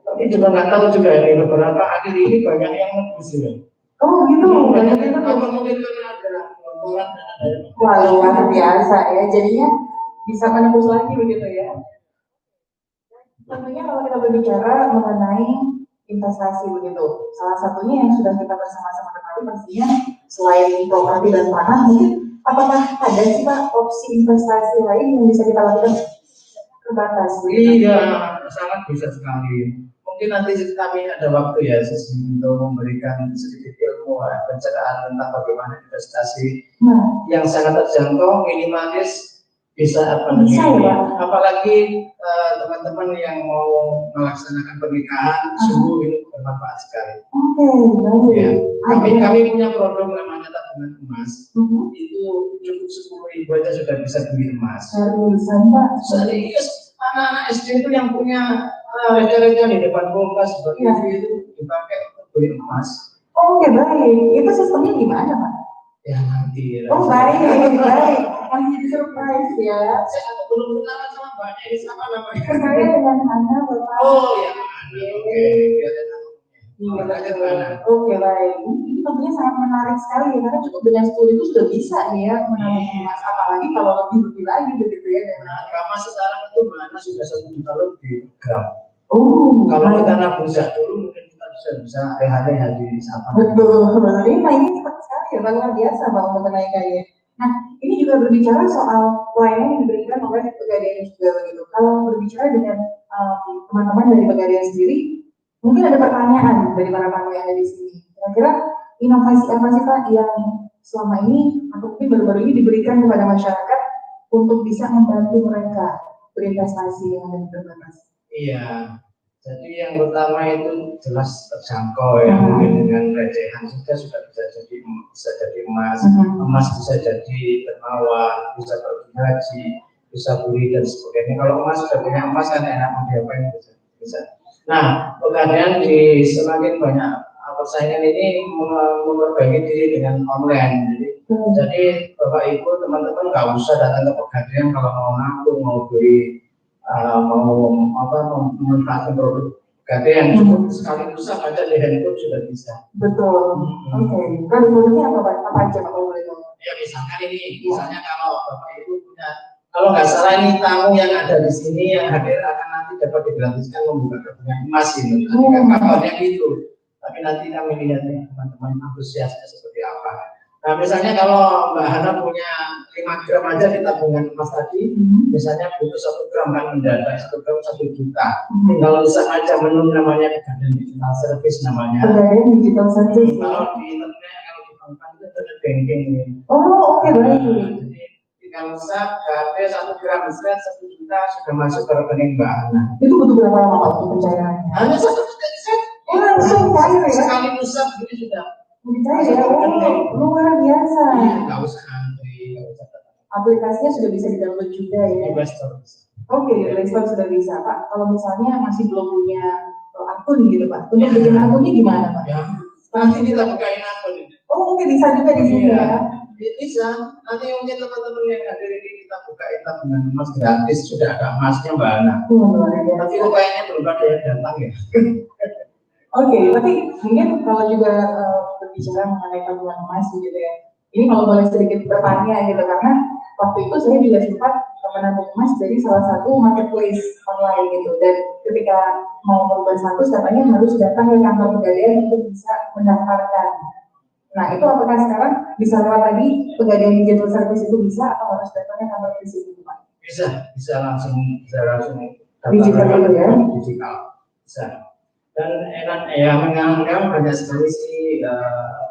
Tapi juga nggak tahu juga ini beberapa akhir ini banyak yang nebus ya. Oh gitu, banyak yang Apa mungkin karena ada laporan dan ada yang wah, luar biasa ya, jadinya bisa menembus lagi begitu ya. Tentunya kalau kita berbicara mengenai investasi begitu, salah satunya yang sudah kita bersama-sama ketahui pastinya selain properti dan tanah, mungkin apakah ada sih Pak opsi investasi lain yang bisa kita lakukan? Terbatas. Iya, sangat bisa sekali. Mungkin nanti kami ada waktu ya sesi untuk memberikan sedikit ilmu pencerahan tentang bagaimana investasi yang sangat terjangkau, minimalis, bisa apa bisa ya, apalagi teman-teman yang mau melaksanakan pernikahan sungguh ini bermanfaat sekali. Oke, baik. Ya. Kami punya produk namanya tabungan emas. Itu cukup 10.000 aja sudah bisa beli emas. Seriusan Pak? Serius, anak-anak SD itu yang punya reca-reca di depan kulkas seperti itu dipakai untuk beli emas. Oke, baik. Itu sistemnya gimana, Pak? Ya nanti. Oh, baik. Masih jadi surprise ya. Saya belum kenalan sama Mbaknya, ini siapa namanya? Saya dengan Hana, Bapak. Oh ya, oke. Iya, oke, baik. Ini tentunya sangat menarik sekali ya, karena cukup dengan 10 itu sudah bisa nih ya menanam emas, apalagi kalau lebih lagi begitu ya. Nah, emas sekarang itu mana sudah 1 juta lebih gram. Oh, kalau kita nabung dulu mungkin kita bisa reha-reha di sana. Betul, ini cepat sekali ya, Bang, luar biasa Bang mengenai kayak. Nah, ini juga berbicara soal pelayanan yang diberikan oleh Pegadaian juga begitu. Kalau berbicara dengan teman-teman dari Pegadaian sendiri, mungkin ada pertanyaan dari para tamu yang ada di sini. Kira-kira inovasi apa sih Pak yang selama ini atau mungkin baru-baru ini diberikan kepada masyarakat untuk bisa membantu mereka berinvestasi yang lebih terbatas? Iya, jadi yang pertama itu jelas terjangkau ya, mungkin dengan recehan sudah bisa jadi emas, emas bisa jadi dermawan, bisa pergi haji, bisa beli dan sebagainya. Kalau emas sudah punya emas kan enak mau diapain bisa. Nah, Pegadaian di semakin banyak persaingan ini memperbaiki diri dengan online. Jadi Bapak Ibu teman-teman nggak usah datang ke Pegadaian kalau mau nabung, mau beli, mau memanfaatkan produk Pegadaian, cukup sekali pusat aja di handphone sudah bisa. Betul. Oke. Kan produknya apa aja Pak kalau boleh tahu? Ya misalnya kalau Bapak Ibu punya, kalau nggak salah ini tamu yang ada di sini yang hadir akan nanti dapat digratiskan membuka rekening emas ini. Kan kabarnya gitu. Tapi nanti kami lihatnya teman-teman antusiasnya seperti apa. Nah misalnya kalau Mbak Hana punya 5 gram aja di tabungan emas tadi, misalnya butuh 1 gram kan mendadak 1 gram 1 juta. Tinggal bisa aja menu namanya Pegadaian Digital Service namanya. Pegadaian Digital Service. Kalau di internet, kalau di bank itu internet banking. Oh, oke, baik. Jadi tinggal bisa KP 1 gram misalnya 1 juta sudah masuk ke rekening Mbak Hana. Itu butuh berapa lama waktu pencairannya? Hanya 1 juta langsung cair ya? Sekali pusat ini sudah. Cair ya? Luar biasa. Nggak usah antri, nggak usah. Aplikasinya sudah bisa di-download juga ya? Di Play Store. Oke, di Play Store sudah bisa Pak. Kalau misalnya masih belum punya akun gitu Pak, untuk bikin akunnya gimana Pak? Ya, nanti kita bukain akun. Oh, mungkin bisa juga di sini ya? Bisa. Nanti mungkin teman-teman yang hadir ini kita bukain tabungan emas gratis, sudah ada emasnya Mbak Ana. Tapi kayaknya belum ada yang datang ya. Oke, tapi mungkin kalau juga berbicara mengenai tabungan emas gitu ya, ini kalau boleh sedikit bertanya gitu, karena waktu itu saya juga sempat menabung emas dari salah satu marketplace online gitu, dan ketika mau merubah status katanya harus datang ke kantor Pegadaian untuk bisa mendaftarkan. Nah itu apakah sekarang bisa lewat tadi Pegadaian Digital Service itu bisa atau harus datang ke kantor fisik itu Pak? Bisa langsung digital ya? Digital, bisa. Dan enak ya, menganggap banyak sekali sih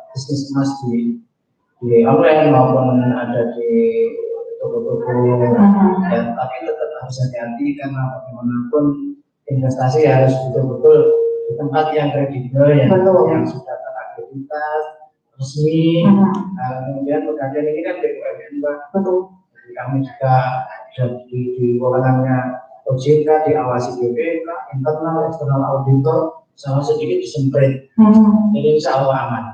bisnis emas di online maupun ada di toko-toko, ya, tapi tetap harus hati-hati karena bagaimanapun investasi harus betul-betul di tempat yang kredibel yang sudah terakreditas resmi. Kemudian Pegadaian ini kan BUMN Mbak, jadi kami juga di wewenangnya OJK, diawasi BPK, internal, eksternal auditor, sama sedikit disemprit. Jadi insya Allah aman.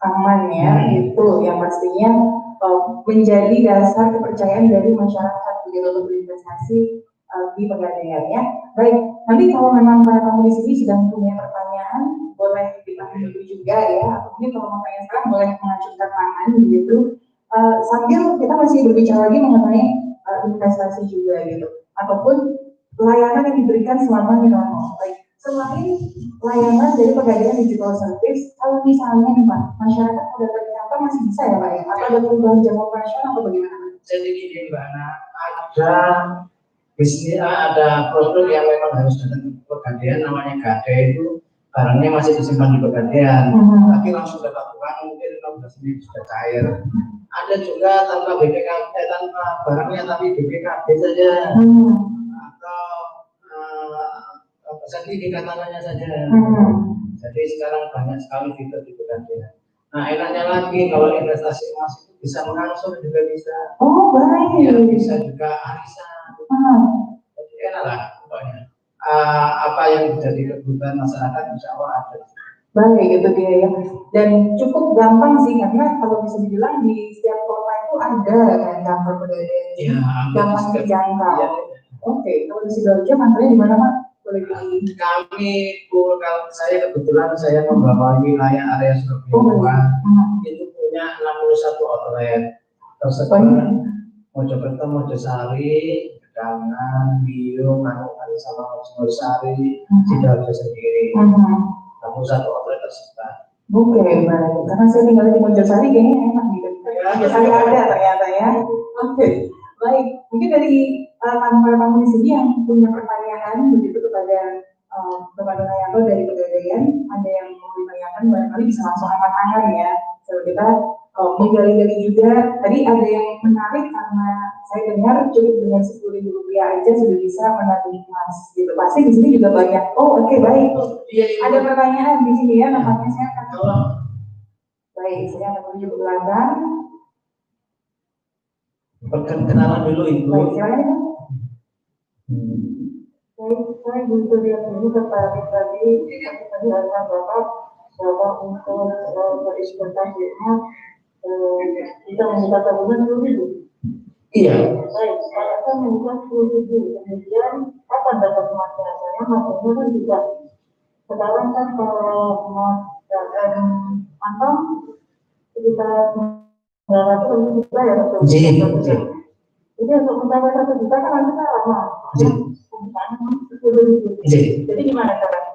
Aman ya, itu yang pastinya menjadi dasar kepercayaan dari masyarakat begitu untuk berinvestasi di Pegadaian ya. Baik, nanti kalau memang para tamu di sini sedang punya pertanyaan, boleh dipanggil dulu juga ya. Atau mungkin kalau mau tanya sekarang boleh mengacungkan tangan begitu. Sambil kita masih berbicara lagi mengenai investasi juga gitu, ataupun layanan yang diberikan selama di Rano. Baik, selain layanan dari Pegadaian Digital Service, kalau misalnya nih Pak, masyarakat mau datang ke kantor masih bisa ya Pak ya? Atau ada perubahan jam operasional atau bagaimana? Jadi gini Mbak Ana, ada bisnis, ada produk yang memang harus datang ke Pegadaian, namanya Gade itu barangnya masih disimpan di Pegadaian, tapi langsung dapat uang mungkin 15 menit sudah cair. Ada juga tanpa BPKB, tanpa barangnya tapi BPKB saja. Atau sertifikat tanahnya saja. Jadi sekarang banyak sekali fitur di Pegadaian. Nah enaknya lagi kalau investasi emas itu bisa mengangsur juga bisa. Oh baik. Ya, bisa juga arisan. Jadi enak lah pokoknya. apa yang menjadi kebutuhan masyarakat insya Allah ada. Baik, itu dia ya. Dan cukup gampang sih, karena kalau bisa dibilang di setiap kota itu ada kan kantor pegadaian. Ya, gampang dijangkau. Ya. Oke, kalau di Sidoarjo kantornya di mana Pak? Boleh di Kami, kalau saya kebetulan saya membawa wilayah area Surabaya itu punya 61 outlet tersebar Mojokerto, Mojosari, Gedangan, Biung, Manokwari, sama Mojosari, Sidoarjo sendiri. 61 outlet tersebar. Oke, baik. Karena saya tinggal di Mojosari kayaknya enak gitu. Mojosari ada ternyata ya. Oke, baik. Mungkin dari para tamu di sini yang punya pertanyaan begitu kepada Bapak Donayanto dari Pegadaian, ada yang mau ditanyakan barangkali bisa langsung angkat tangan ya. Kalau kita menggali-gali juga, tadi ada yang menarik karena saya dengar cukup dengan Rp10.000 aja sudah bisa menabung emas. Gitu. Pasti di sini juga banyak. Oh, oke, baik. Iya. Ada pertanyaan di sini ya, nampaknya saya akan. Baik, saya akan menuju ke belakang. Perkenalan dulu Ibu. Baik, silakan. Saya butuh yang ini tertarik tadi penjelasan Bapak bahwa untuk berinvestasinya kita membuka tabungan Rp10.000. Iya. Baik, kalau saya membuka Rp10.000, kemudian kapan dapat emasnya? Saya maksudnya kan juga sekarang kan kalau mau kantong sekitar 900 juta ya betul. Jadi untuk mencapai 1 juta kan nanti lama. Jadi gimana caranya?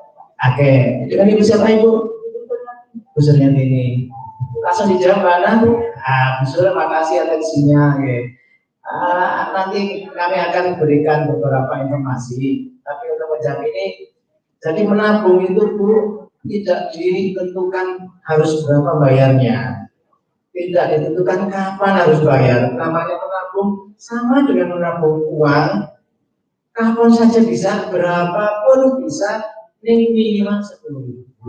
Oke, dengan Ibu siapa Ibu? Bu Suryantini. Langsung dijawab mana? Bu Surya, makasih atensinya. Nanti kami akan berikan beberapa informasi. Tapi untuk menjawab ini, jadi menabung itu Bu tidak ditentukan harus berapa bayarnya. Tidak ditentukan kapan harus bayar. Namanya menabung sama dengan menabung uang. Kapan saja bisa, berapapun bisa, minimal 10.000,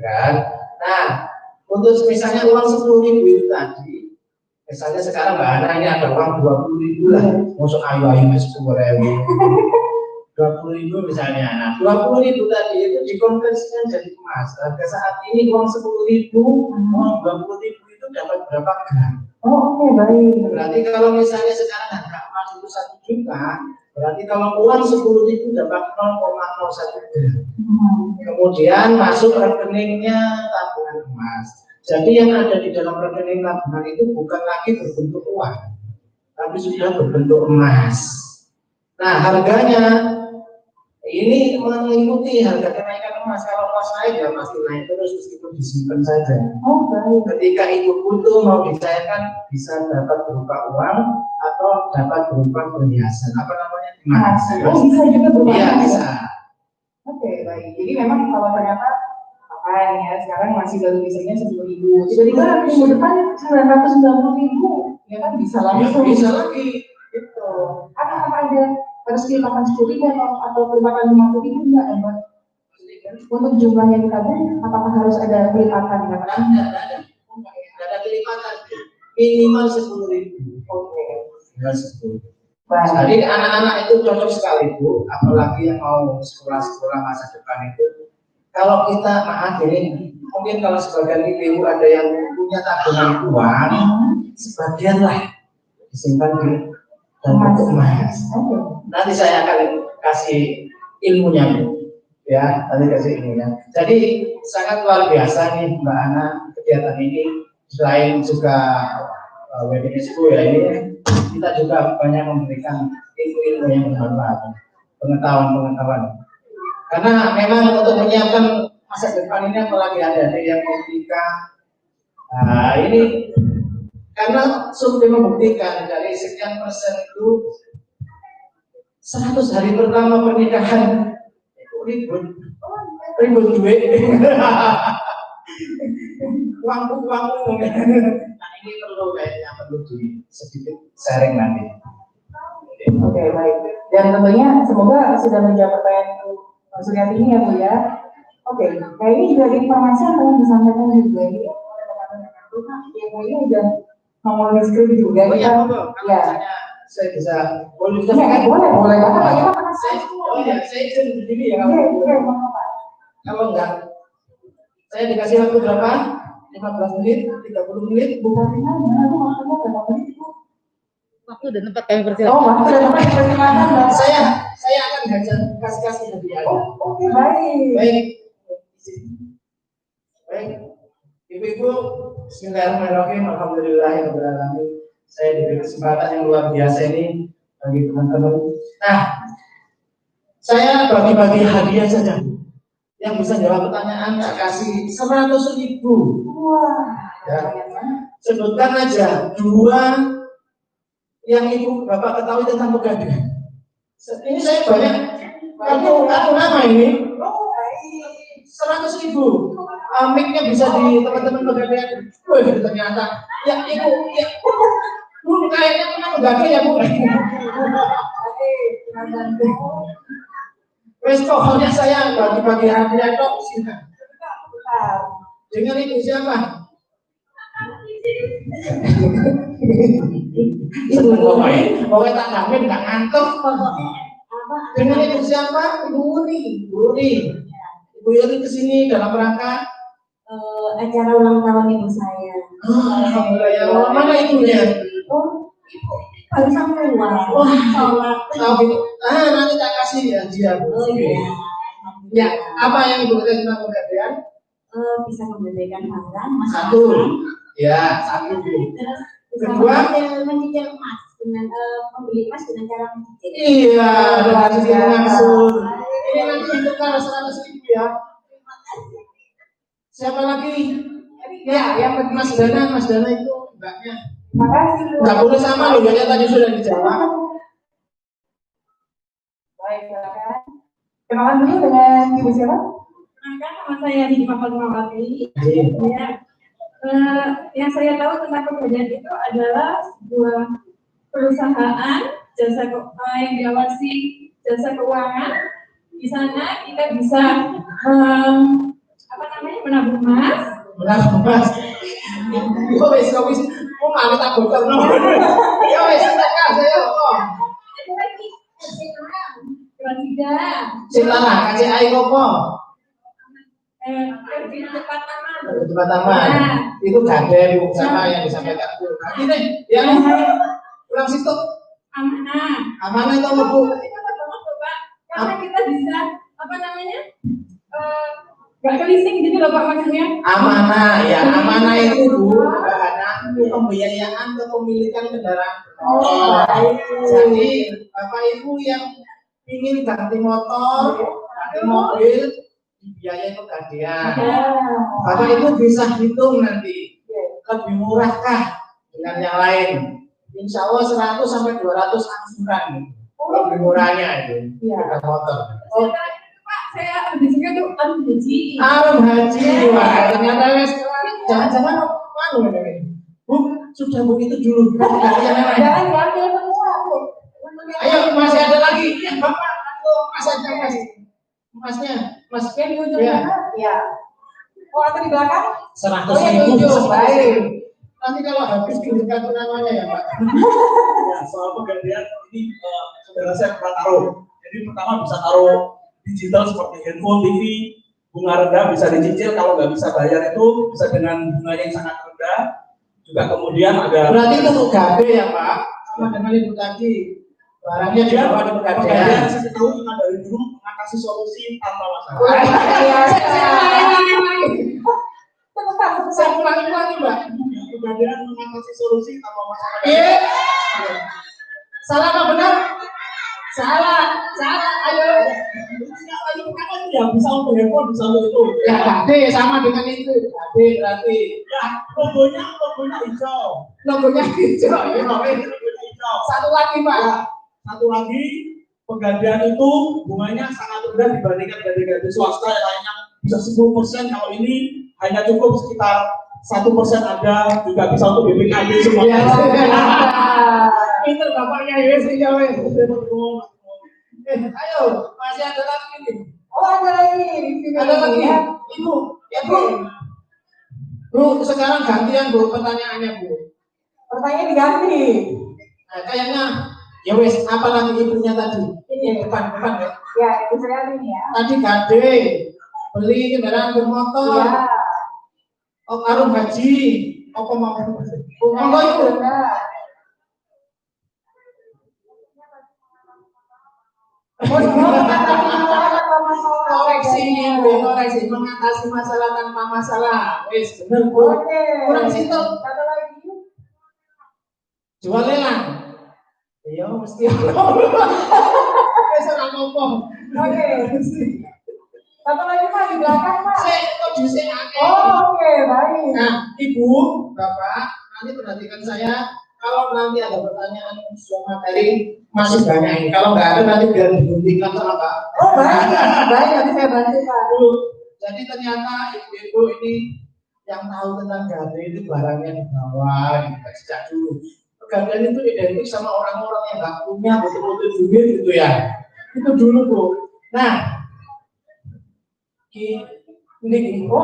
kan? Nah, untuk misalnya uang 10.000 itu tadi, misalnya sekarang Mbak Ana ini ada uang 20.000 lah, masuk ayu-ayu masuk 10.000, 20.000 misalnya. Nah, 20.000 tadi itu dikonversikan jadi emas. Harga saat ini uang 10.000, uang 20.000 itu dapat berapa gram? Oh, oke, baik. Berarti kalau misalnya sekarang harga emas itu 1 juta, berarti kalau uang 10.000 dapat 0,01 gram. Kemudian masuk rekeningnya tabungan emas. Jadi yang ada di dalam rekening tabungan itu bukan lagi berbentuk uang, tapi sudah berbentuk emas. Nah, harganya ini mengikuti harga kenaikan emas. Kalau emas naik ya pasti naik terus meskipun disimpan saja. Oh, baik. Ketika itu butuh mau dicairkan bisa dapat berupa uang atau dapat berupa perhiasan. Apa namanya? Emas. Oh, bisa juga berupa. Iya, bisa. Oke, baik. Jadi memang kalau ternyata ya sekarang masih baru bisanya 10.000. Tiba-tiba minggu depan 990.000, ya kan bisa lagi. Ya, bisa lagi. Gitu. Apa ada harus dilakukan 10.000 atau kelipatan 50.000 enggak, Mbak? Untuk jumlah yang ditabung, apakah harus ada kelipatan? Ada kelipatan. Minimal 10.000. Oke. Minimal 10.000. Jadi anak-anak itu cocok sekali Bu, apalagi yang mau sekolah-sekolah masa depan itu. Kalau kita maaf ini, mungkin kalau sebagian ibu ada yang punya tabungan uang, sebagian lah disimpan di dalam bentuk emas. Nanti saya akan kasih ilmunya Bu, ya nanti kasih ilmunya. Jadi sangat luar biasa nih Mbak Ana kegiatan ini. Selain juga WBSU ya ini, kita juga banyak memberikan ilmu-ilmu yang bermanfaat, pengetahuan-pengetahuan. Karena memang untuk menyiapkan masa depan ini apalagi ada yang menikah. Nah ini karena survei membuktikan dari sekian persen itu 100 hari pertama pernikahan itu ribut duit. uang. Nah ini perlu di sedikit sharing nanti. Oke, baik. Dan tentunya semoga sudah menjawab pertanyaan Mas Suryantini ya Bu ya. Oke, nah ini juga ada informasi yang telah disampaikan juga ini oleh teman-teman yang kayaknya udah ngomong di skrip juga. Oh iya, ya. saya bisa boleh Boleh banget. Oh ya, saya izin berdiri ya kalau enggak. Saya dikasih waktu berapa? 15 menit, 30 menit. Bukan gimana, aku maksudnya berapa menit itu? Waktu dan tempat kami persilakan. Oh, waktu dan tempat persilakan. Saya akan kasih hadiah. Oh, oke, baik. Baik. Baik. Ibu-ibu, bismillahirrahmanirrahim. Alhamdulillahirrahmanirrahim. Saya diberi kesempatan yang luar biasa ini bagi teman-teman. Nah, saya bagi-bagi hadiah saja. Yang bisa jawab pertanyaan tak kasih 100.000. Wah. Ya. Sebutkan aja 2 yang ibu bapak ketahui tentang pegadaian. Ini saya banyak kartu nama ini. Oh, baik. 100.000. Mic-nya bisa di teman-teman pegadaian. Wih, ternyata ya ibu ya. Bu kayaknya punya pegadaian ya bu. Wes pokoknya saya bagi-bagi hadiah dong sini. Dengan ibu siapa? Pokoknya tak jamin tak ngantuk. Dengan ibu siapa? Ibu Uri. Ibu Uri kesini dalam rangka Acara ulang tahun ibu saya. alhamdulillah ya. Mana ibunya? Oh, ibu baru sampai keluar. Wah, sholat. Nanti tak kasih hadiah. Oh iya. Ya, apa yang ibu ketahui tentang pegadaian? Bisa memberikan barang, Satu. Ya, satu. Terus bisa Kedua? mencicil emas dengan membeli emas dengan cara mencicil. Iya, dengan cicil langsung. Ini nanti ditukar 100.000 ya. Siapa lagi? Ya, yang Mas Dana itu mbaknya. Makasih. Nggak boleh sama loh, ya tadi sudah dijawab. Baik, silakan. Kenalan dulu dengan ibu siapa? Maka nama saya Didi Fatmawati. Ya. Yang saya tahu tentang pegadaian itu adalah sebuah perusahaan yang diawasi jasa keuangan. Di sana kita bisa menabung emas. Mas. Yo wis, mau malah tak bocor no. Yo wis, tak kasih yo. Ketiga, Silakan kasih air opo? tempat taman. Tempat taman. Itu gade Bu sama yang disampaikan Bu. Ini yang kurang situ amanah itu Bu. Karena kita bisa nggak kelising gitu loh Pak maksudnya. Amanah ya, amanah itu Bu karena pembiayaan kepemilikan kendaraan. Jadi Bapak Ibu yang ingin ganti motor, ganti mobil, dibiayai pegadaian. Bapak Ibu bisa hitung nanti lebih murahkah dengan yang lain. Insya Allah 100 sampai 200 angsuran. Lebih murahnya itu dengan motor. Oh. Pak, saya bisnisnya tuh haji. Haji, wah ternyata jangan-jangan mana ini? Bu, sudah begitu dulu. Jangan diambil semua, Bu. Ayo, masih ada lagi. Bapak, Mas aja Mas. Masnya, Mas Yang di ujung ya. sana? Ya. Oh, atau di belakang? 100.000. Oh, yang di ujung. Baik. Nanti kalau habis kirim kartu namanya ya Pak. Ya, soal pegadaian ini saudara saya pernah taruh. Jadi pertama bisa taruh digital seperti handphone, TV, bunga rendah bisa dicicil. Kalau nggak bisa bayar itu bisa dengan bunga yang sangat rendah. Juga kemudian ada. Berarti itu untuk gabe ya Pak, sama dengan ibu tadi. Barangnya di bawah ada pegadaian. pegadaian. Saya tahu kita dari dulu mengatasi solusi tanpa masalah. Saya ulangi Mbak. Pegadaian mengatasi solusi tanpa masalah. Iya. Salah apa benar? Salah. Ayo. Ya bisa untuk handphone, bisa untuk itu. Ya gade sama dengan itu. Gade berarti. Ya logonya hijau. Logonya hijau. Ya, Logonya hijau. satu lagi Pak. Ya, satu lagi pegadaian itu bunganya sangat rendah dibandingkan gadai-gadai swasta yang lainnya bisa 10%. Kalau ini hanya cukup sekitar 1% ada, juga bisa untuk BPKB semuanya. Pinter bapaknya ya sih ya wes. Ayo, masih ada lagi nih. Oh, ada lagi di sini. Ada lagi. Ya. Ibu, ya Bu. Bu, sekarang gantian Bu pertanyaannya Bu. Pertanyaan diganti. Nah, kayaknya ya wes, apa lagi ibunya tadi? Ini yang depan ya. Ya, itu saya ini ya. Tadi gade, beli kendaraan bermotor, Ya. oh karung haji, apa mau? Monggo itu. Koreksi, mengatasi masalah tanpa masalah. Wis bener Bu. Oke. Kurang situ. Satu lagi. Jual lelang. Iya mesti wis ora ngomong. Oke. Satu lagi Pak di belakang Pak. Sik kok dhisik akeh. Oh, oke, baik. Nah, Ibu, Bapak, nanti perhatikan saya. Kalau nanti ada pertanyaan soal materi masih banyak ini. Kalau nggak ada nanti biar dibuktikan sama Pak. Oh, baik. Baik, nanti saya bantu Pak. Bu, jadi ternyata ibu-ibu ini yang tahu tentang gade itu barangnya di bawah gitu, sejak dulu. Gade itu identik sama orang-orang yang nggak punya betul-betul duit gitu ya. Itu dulu Bu. Nah, ini Bu.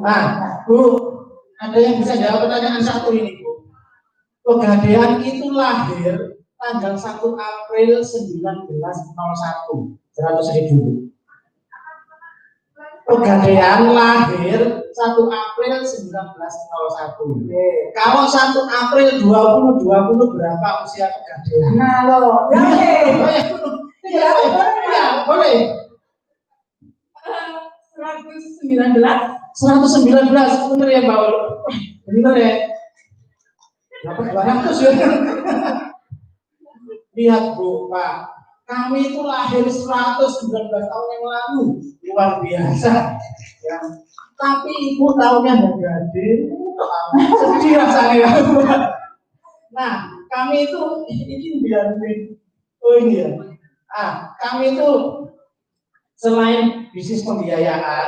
Nah, Bu, ada yang bisa jawab pertanyaan satu ini Bu. Pegadaian itu lahir tanggal 1 April 1901, 100.000. Pegadaian lahir 1 April 1901. Kalau 1 April 2020 berapa usia Pegadaian? Nah, loh. Oke. Ya, boleh. 119. 119, bener ya Mbak Ul? Bener ya? Dapat 200 ya. Lihat Bu, Pak. Kami itu lahir 119 tahun yang lalu. Luar biasa. Ya. Tapi Ibu tahunnya nggak gede. Sedih rasanya. Nah, kami itu ini biar oh ini ya. Kami itu selain bisnis pembiayaan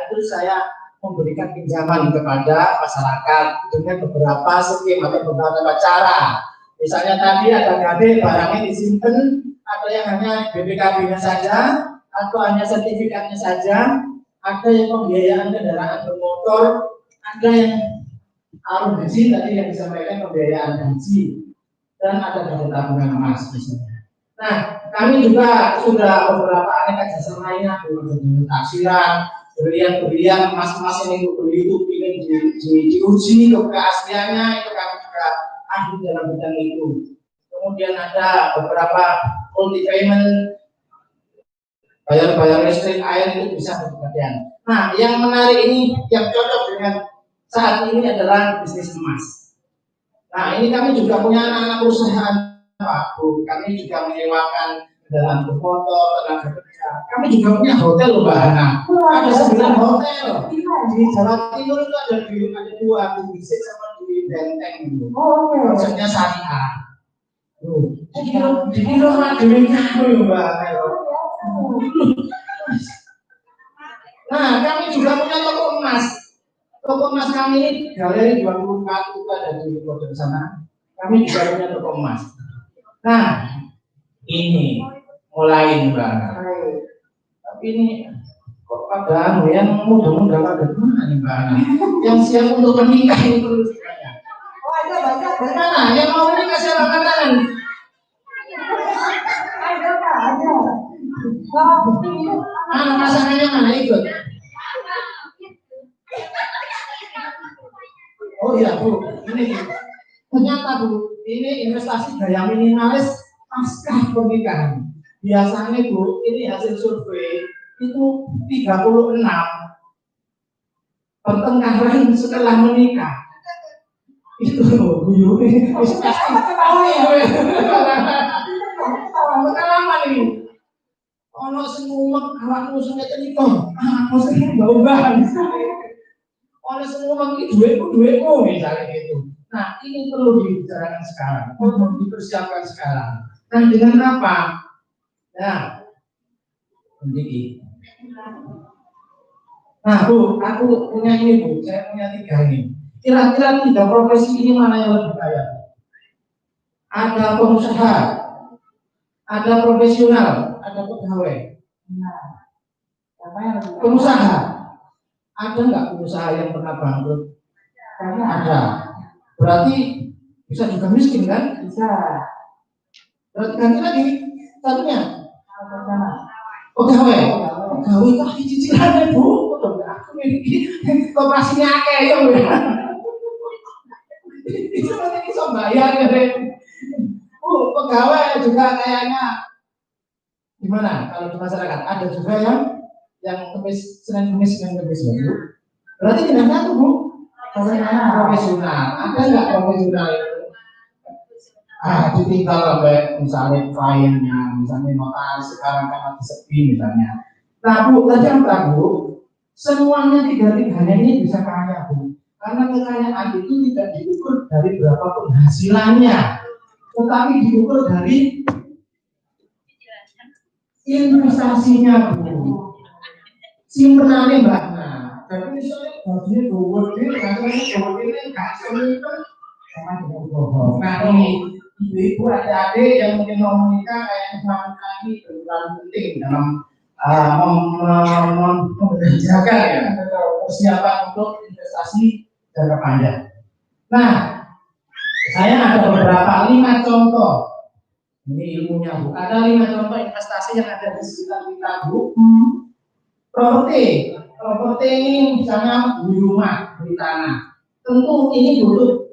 itu saya memberikan pinjaman kepada masyarakat dengan beberapa skim atau beberapa cara. Misalnya tadi ada gade barangnya disimpan, ada yang hanya BPKB-nya saja, atau hanya sertifikatnya saja, ada yang pembiayaan kendaraan bermotor, ada yang arus haji tadi yang disampaikan pembiayaan haji, dan ada gade tabungan emas misalnya. Nah, kami juga sudah beberapa aneka jasa lainnya, beberapa taksiran, berlian emas-emas yang ibu beli itu ingin diuji ke keasliannya, itu kami juga ahli dalam bidang itu. Kemudian ada beberapa multi payment, bayar listrik, air itu bisa berkemudian. Nah, yang menarik ini, yang cocok dengan saat ini adalah bisnis emas. Nah, ini kami juga punya anak-anak perusahaan Pak Bu. Kami juga menyewakan kendaraan bermotor, tenaga kerja. Kami juga punya hotel loh Mbak Hana. Ada 9 hotel di Jawa Timur itu ada 2 di Bisik sama di Benteng itu. Oh, oke. Konsepnya syariah. Jadi rumah dewinya itu Mbak. Nah, kami juga punya toko emas. Toko emas kami ini galeri 24 itu ada di kota sana. Kami juga punya toko emas. Nah, ini mulai Mbak. Tapi ini kok pada yang muda-muda pada mana nih Mbak? Yang siap untuk menikah ini perlu ditanya. Oh, ada banyak. Bagaimana? Yang mau menikah siapa tangan? Ada Pak, ada. Pasangannya mana ikut? Oh iya Bu, ini ternyata Bu, ini investasi gaya minimalis pasca pernikahan. Biasanya Bu, ini hasil survei itu 36 pertengkaran setelah menikah. Itu Bu, investasi. Oh iya, pengalaman ini. Ono sing ngumek awakmu sing keteliko, anakmu sing bau-bau. Ono sing ngumek iki duitmu misalnya gitu. Nah, ini perlu dibicarakan sekarang, perlu dipersiapkan sekarang. Nah, dengan apa? Nah, ini. Nah, Bu, aku punya ini Bu, saya punya 3 ini. Kira-kira 3 profesi ini mana yang lebih kaya? Ada pengusaha, ada profesional, ada pegawai. Nah, apa yang lebih Pengusaha, ada nggak pengusaha yang pernah bangkrut? Karena Ada. Berarti bisa juga miskin kan? bisa. Berarti ganti lagi satunya. Apa sana? Pegawai itu lagi cicilan Bu. Aku ini operasinya akeh ya. Itu nanti bisa bayar ya. Bu, pegawai juga kayaknya gimana kalau di masyarakat ada juga yang kemis Senin Kemis Bu. Berarti tidak tuh Bu. Profesional. Ada nggak profesional itu? Ditinggal sampai misalnya kliennya, misalnya notaris sekarang kan lagi sepi misalnya. Nah Bu, tadi apa Bu? Semuanya tiga-tiganya ini bisa kaya Bu. Karena kekayaan itu tidak diukur dari berapa penghasilannya, tetapi diukur dari investasinya Bu. Simpenannya Mbak. Tapi misalnya gajinya dua ini nggak sempat sama dengan bohong. Nah ini ibu-ibu adik-adik yang mungkin mau menikah kayak suami kami terlalu penting dalam membelanjakan ya persiapan untuk investasi jangka panjang. Nah, saya ada beberapa 5 contoh. Ini ilmunya Bu. Ada 5 contoh investasi yang ada di sekitar kita Bu. Properti ini misalnya beli rumah, beli tanah. Tentu ini butuh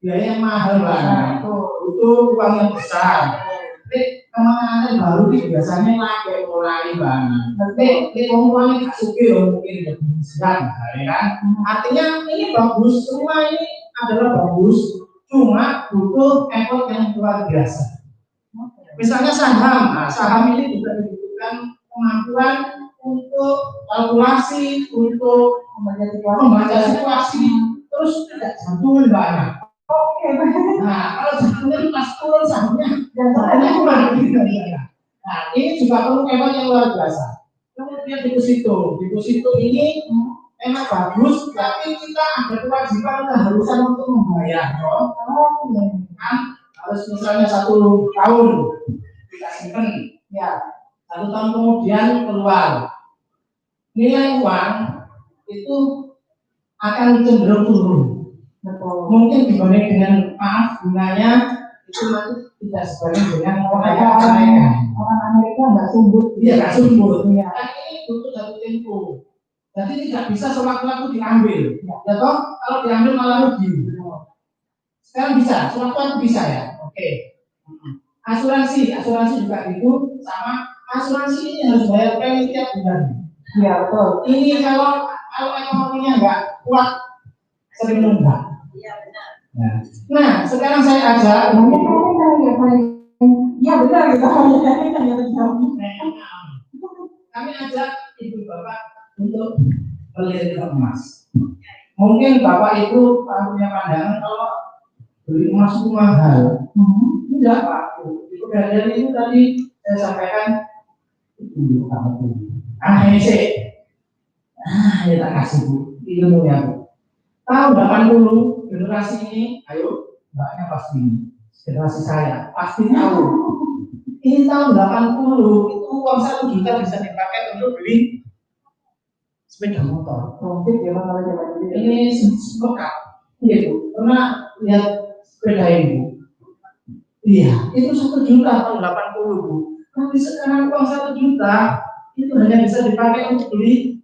biaya yang mahal banget. Butuh uang yang besar. Tapi kemana baru ini biasanya lagi mulai banget. Tapi uangnya tak suki mungkin lebih besar, ya kan? Artinya ini bagus, semua ini adalah bagus. Cuma butuh effort yang luar biasa. Misalnya saham, saham ini juga dibutuhkan kemampuan untuk kalkulasi, untuk membaca situasi, terus tidak jantungan banyak. Nah, kalau jantungnya pas turun sahamnya, jantungnya kurang. Nah, ini juga perlu effort yang luar biasa. Kemudian deposito ini emang bagus, tapi kita ada kewajiban keharusan untuk membayar, kan? Harus misalnya 1 tahun kita simpen, ya. 1 tahun kemudian keluar, nilai uang itu akan cenderung turun. Mungkin dibanding dengan bunganya itu nanti tidak sebanding dengan kenaikan. Orang Amerika nggak sumbut. Iya nggak sumbut. Dan ini butuh jatuh tempo. Jadi tidak bisa sewaktu-waktu diambil. Ya toh kalau diambil malah rugi. Sekarang bisa, sewaktu-waktu bisa ya. Oke. Asuransi juga gitu sama. Asuransi ini harus bayar premi tiap bulan. Iya betul. Ini kalau ekonominya nggak kuat sering nunggak. Iya benar. Nah sekarang saya ajak. Iya benar gitu. Kami ajak ibu bapak untuk beli emas. Mungkin bapak itu punya pandangan kalau beli emas itu mahal. Tidak Pak. Dari itu tadi saya sampaikan. Ini sih. Ya tak kasih Bu. Ilmunya Bu. Tahun 80 generasi ini, ayo mbaknya pasti generasi saya pasti tahu. Ini tahun 80 itu uang 1 juta bisa dipakai untuk beli sepeda motor. Ini lengkap. Iya Bu. Pernah lihat sepeda ini? Iya, itu 1 juta tahun 80 Bu. Tapi sekarang uang 1 juta itu hanya bisa dipakai untuk beli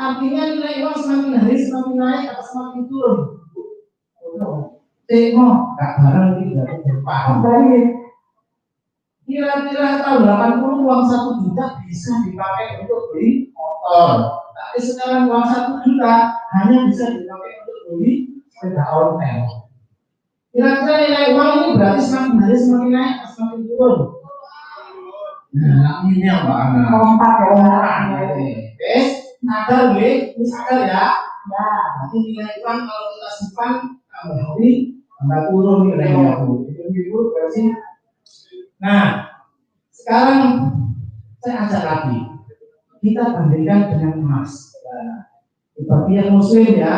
artinya nilai uang semakin hari semakin naik atau semakin turun. Tengok, nggak barang tidak berpaham. Kira-kira tahun 80 uang 1 juta bisa dipakai untuk beli motor. Tapi sekarang uang 1 juta hanya bisa dipakai untuk beli sepeda ontel. Kira-kira nilai uang ini berarti semakin hari semakin naik atau semakin turun? Nah, ini yang mana? Kompak ya. Sadar gue, ini sadar ya. Nanti nilai uang kalau kita simpan tambah hari tambah turun nilainya Bu. Itu berarti. Nah, sekarang saya ajak lagi. Kita bandingkan dengan emas. Bagi yang Muslim ya,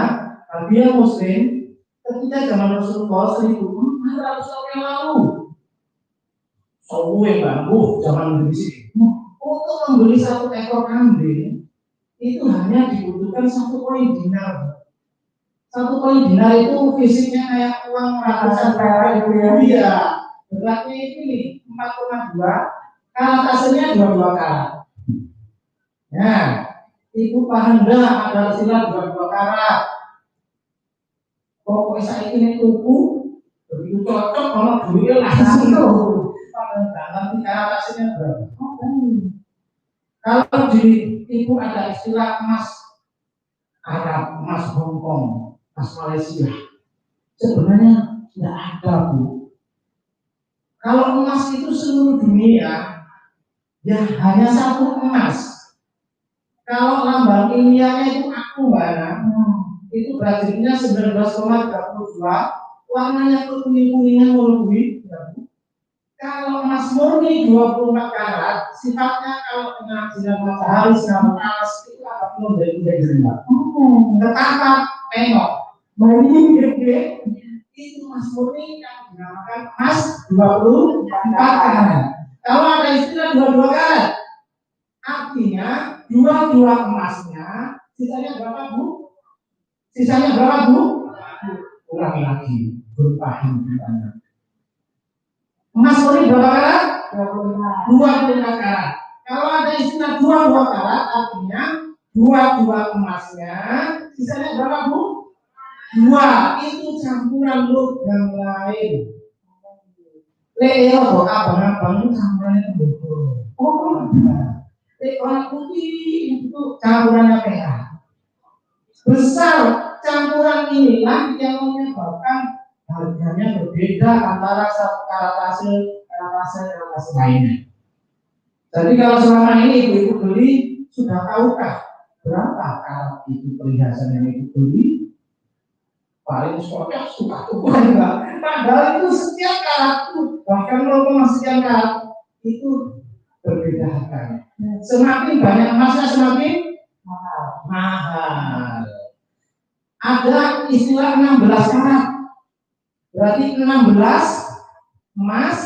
bagi yang Muslim ketika zaman Rasulullah 1400 tahun yang lalu. Zaman di sini. Untuk membeli 1 ekor kambing itu hanya dibutuhkan 1 koin dinar. 1 koin dinar itu fisiknya kayak uang ratusan perak gitu ya. Iya. beratnya itu nih 4,2, karatasenya 22 karat. Nah, ibu paham enggak ada istilah 22 karat? Pokoknya saya ini tuku begitu cocok kalau duitnya langsung tuh. Nanti karatasenya berapa? Kalau di ibu ada istilah emas Arab, emas Hongkong, emas Malaysia, sebenarnya tidak ada, Bu. Kalau emas itu seluruh dunia, ya hanya satu emas. Kalau lambang ilmiahnya itu aku, Mbak Ana, itu Brazilnya 19,32, warnanya kekuning-kuningan murni. Kalau emas murni 24 karat, sifatnya kalau kena sinar matahari, sinar panas itu akan menjadi gelap. Ketapat, tengok, bayi gede, itu emas murni yang dinamakan emas 24 karat. Kalau ada istilah 22 karat, artinya 22 emasnya, sisanya berapa, Bu? Sisanya berapa, Bu? Ulangi lagi, berpaham gimana? Emas murni berapa karat? 22 karat. Kalau ada istilah 22 karat, artinya 22 emasnya, sisanya berapa, Bu? 2. Itu campuran logam lain. Leo doa abang-abang itu campurannya tembokro. Warna putih itu campurannya perak. Besar campuran inilah yang menyebabkan harganya berbeda antara satu karatase lainnya. Jadi kalau selama ini ibu beli, sudah tahukah berapa karat itu perhiasan yang ibu beli? Paling soalnya suka enggak. Padahal itu setiap karat itu, bahkan 0, sekian karat itu berbeda harganya. Semakin banyak emasnya semakin mahal. Ada istilah 16 karat. Berarti 16 emas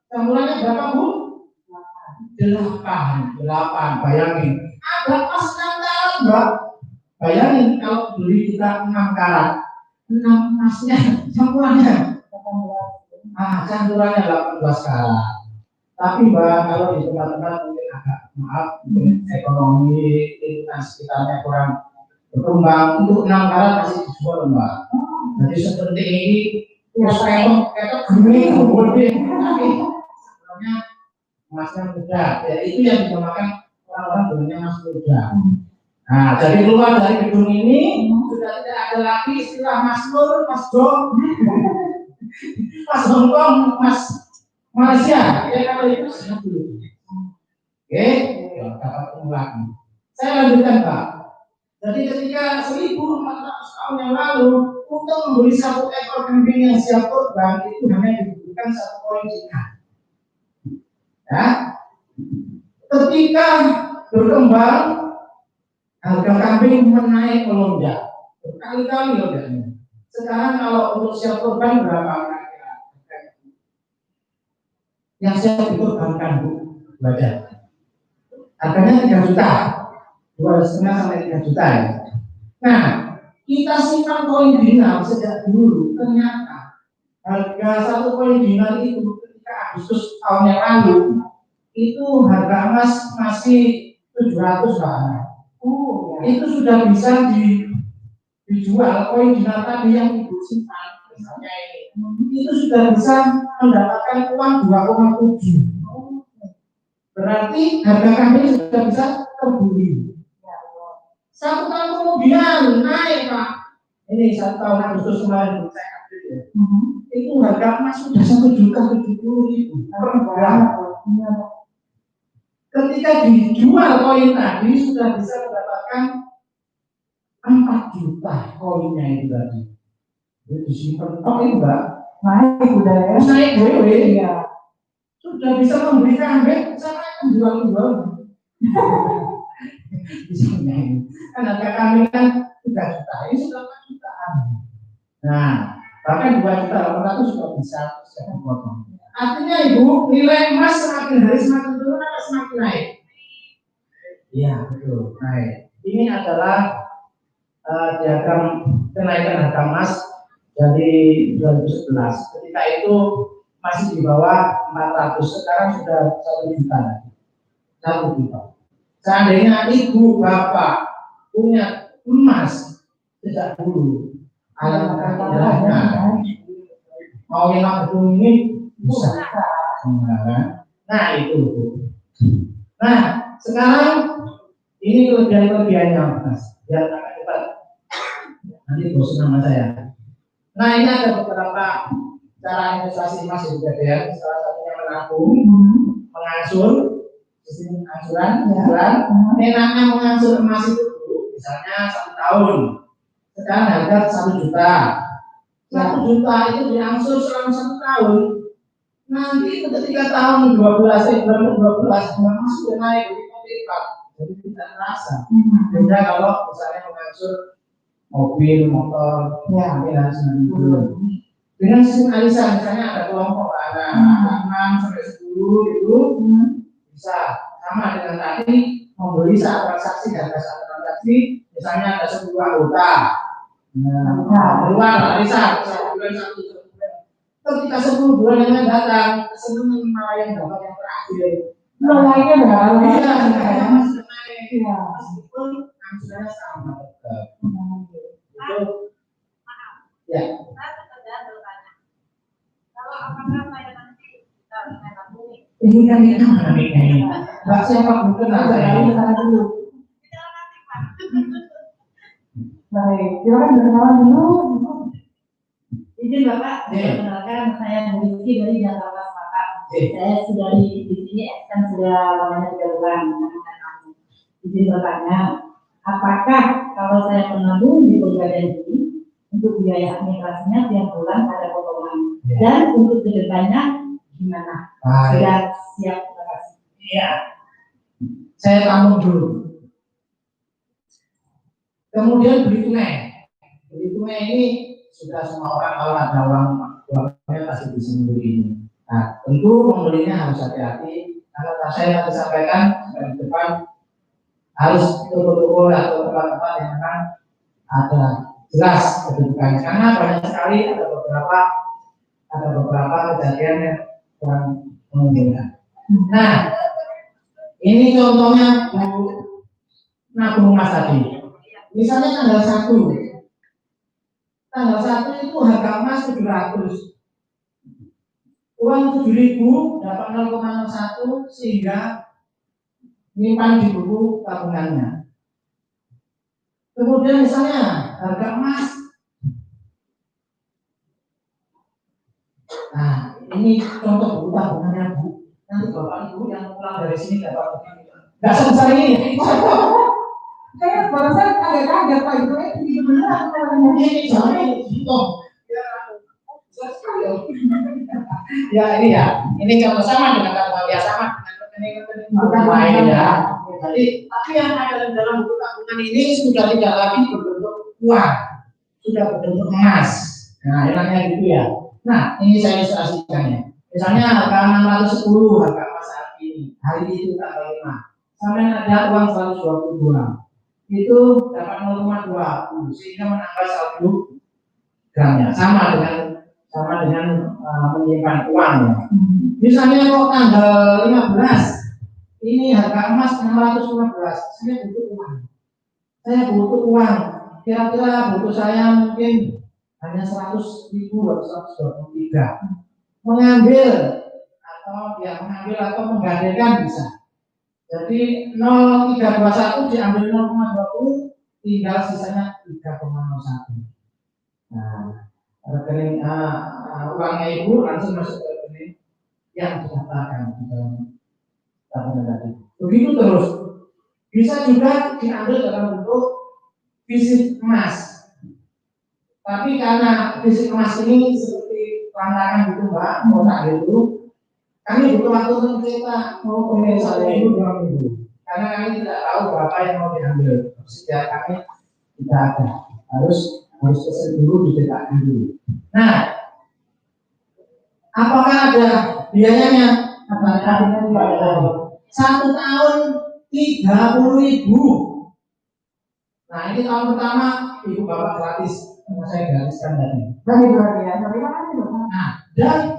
campurannya berapa, Bu? 8. Bayangin. Ada emas 6 karat, Mbak. Bayangin kalau beli kita 6 karat. 6 emasnya campurannya 18. Campurannya 18 karat. Tapi Mbak, kalau di tempat-tempat mungkin agak ekonomi lingkungan sekitarnya kurang berkembang, untuk 6 karat masih dijual, Mbak. Jadi seperti ini, kayak gini, gede, tapi sebenarnya emasnya muda. Ya itu yang dinamakan orang-orang belinya emas muda. Nah, jadi keluar dari gedung ini sudah tidak ada lagi istilah Mas Nur, Mas Dong, Mas Hongkong, Mas Malaysia. Ya kalau itu sangat dulu. Oke, dapat lagi. Saya lanjutkan, Pak. Jadi ketika 1400 tahun yang lalu, untuk membeli 1 ekor kambing yang siap kurban itu hanya dibutuhkan 1 koin Cina. Ya, ketika berkembang, harga kambing menaik melonjak, berkali-kali lonjaknya. Sekarang kalau untuk siap kurban berapa kira-kira? Yang siap dikurbankan, Bu, baca. Harganya 3 juta, 2,5 sampai 3 juta ya. Nah, kita simpan koin dinar sejak dulu, ternyata harga 1 koin dinar itu ketika Agustus tahun yang lalu itu harga emas masih 700 Pak. Itu sudah bisa dijual koin dinar tadi yang ibu simpan, misalnya ini, itu sudah bisa mendapatkan uang 2,7. Berarti harga kambing sudah bisa terbeli. 1 tahun kemudian naik, Pak. Ini 1 tahun Agustus kemarin saya update ya. Itu harga emas sudah 1.070.000 per gram. Ketika dijual koin tadi sudah bisa mendapatkan 4 juta koinnya itu tadi. Jadi disimpan koin, Mbak. Naik udah ya. Naik dewe ya. Sudah bisa membeli kambing sama menjual. Bisa naik. Kan harga kambing kan 3 juta, ini sudah 4 jutaan. Nah, bahkan 2 juta 800 sudah bisa potong. Artinya Ibu, nilai emas semakin hari semakin turun atau semakin naik? Iya, betul, naik. Ini adalah diagram kenaikan harga emas dari 2011. Ketika itu masih di bawah 400, sekarang sudah 1 juta. 1 juta. Seandainya ibu bapak punya emas sejak dulu, alhamdulillah, mau yang gedung ini bisa. Nah itu. Nah sekarang ini kelebihan-kelebihannya Mas, biar agak cepat. Nanti bosan sama saya. Nah ini ada beberapa cara investasi emas di BBM. Salah satunya menabung, mengangsur, sistem angsuran. Enaknya mengangsur emas itu dulu, misalnya 1 tahun. Sekarang harga 1 juta. 1 juta itu diangsur selama 1 tahun. Nanti ketika tahun 2012 emas sudah naik lipat, jadi tidak terasa. Beda kalau misalnya mengangsur mobil, motor, ini harus dulu. Dengan sistem arisan, misalnya ada kelompok ada 6 sampai 10 itu bisa sama dengan tadi membeli saat transaksi, harga saat transaksi, misalnya ada 10 anggota. Keluar arisan 1 bulan 1 bulan. Ketika 10 bulan yang datang, senang malah yang dapat yang terakhir. Nilainya Masih naik, meskipun angsurannya sama. Itu ya. Kalau apakah saya nanti saya tabung Ini kan kita menamiknya ini. Mbak siapa bukan ada yang sana dulu. Baik, silakan berkenalan dulu. Izin Bapak, perkenalkan saya Bu Rizky dari Jakarta Selatan. Saya sudah di sini kan sudah lamanya 3 bulan. Izin bertanya, apakah kalau saya menabung di pegadaian ini untuk biaya administrasinya tiap bulan ada potongan dan untuk kedepannya gimana? Sudah siap, terima kasih. Iya. Saya tampung dulu. Kemudian beli tunai. Beli tunai ini sudah semua orang tahu, ada uangnya pasti bisa membeli ini. Nah, tentu membelinya harus hati-hati karena saya tadi sampaikan di depan harus toko-toko atau tempat-tempat yang memang ada jelas kedudukannya karena banyak sekali ada beberapa kejadian yang menunjukkan. Nah, ini contohnya nabung emas tadi. Misalnya tanggal 1 itu harga emas 700. Uang 7.000 dapat 0,01 sehingga nyimpan di buku tabungannya. Kemudian misalnya harga emas, nah ini contoh buku tabungannya Bu. Nanti bapak ibu yang pulang dari sini dapat begini. Nggak sebesar ini. Saya barusan agak kaget Pak itu beneran Ini jangan gitu. Ya ini ya, ini contoh sama dengan tabungan ya sama dengan rekening lain ya. Jadi tapi yang ada dalam buku tabungan ini sudah tidak lagi berbentuk uang, sudah berbentuk emas. Nah enaknya gitu ya. Nah ini saya ilustrasikan ya. Misalnya harga 610 harga emas saat ini, hari itu tanggal 5. Sampai ada uang 122. Itu dapat 0,20 sehingga menambah 1 gramnya sama dengan menyimpan uang ya. Misalnya kok tanggal 15 ini harga emas 615, saya butuh uang. Kira-kira butuh saya mungkin hanya 100.000 atau 123. Mengambil atau menggadaikan bisa. Jadi 0,321 diambil 0,20 tinggal sisanya 3,01. Nah, rekening uangnya ibu langsung masuk ke rekening yang didaftarkan di dalam tabungan tadi. Begitu terus. Bisa juga diambil dalam bentuk fisik emas. Tapi karena fisik emas ini seperti langganan gitu Mbak, kotak gitu. Kami butuh waktu untuk kita mau pemirsa 1 minggu 2 minggu karena kami tidak tahu berapa yang mau diambil. Sejak kami tidak ada harus pesen dulu, dicetakkan dulu. Nah, apakah ada biayanya? Apakah 1 tahun 30.000. Nah ini tahun pertama ibu bapak gratis, saya gratiskan tadi. Baik luar biasa. Terima kasih Bapak. Nah dan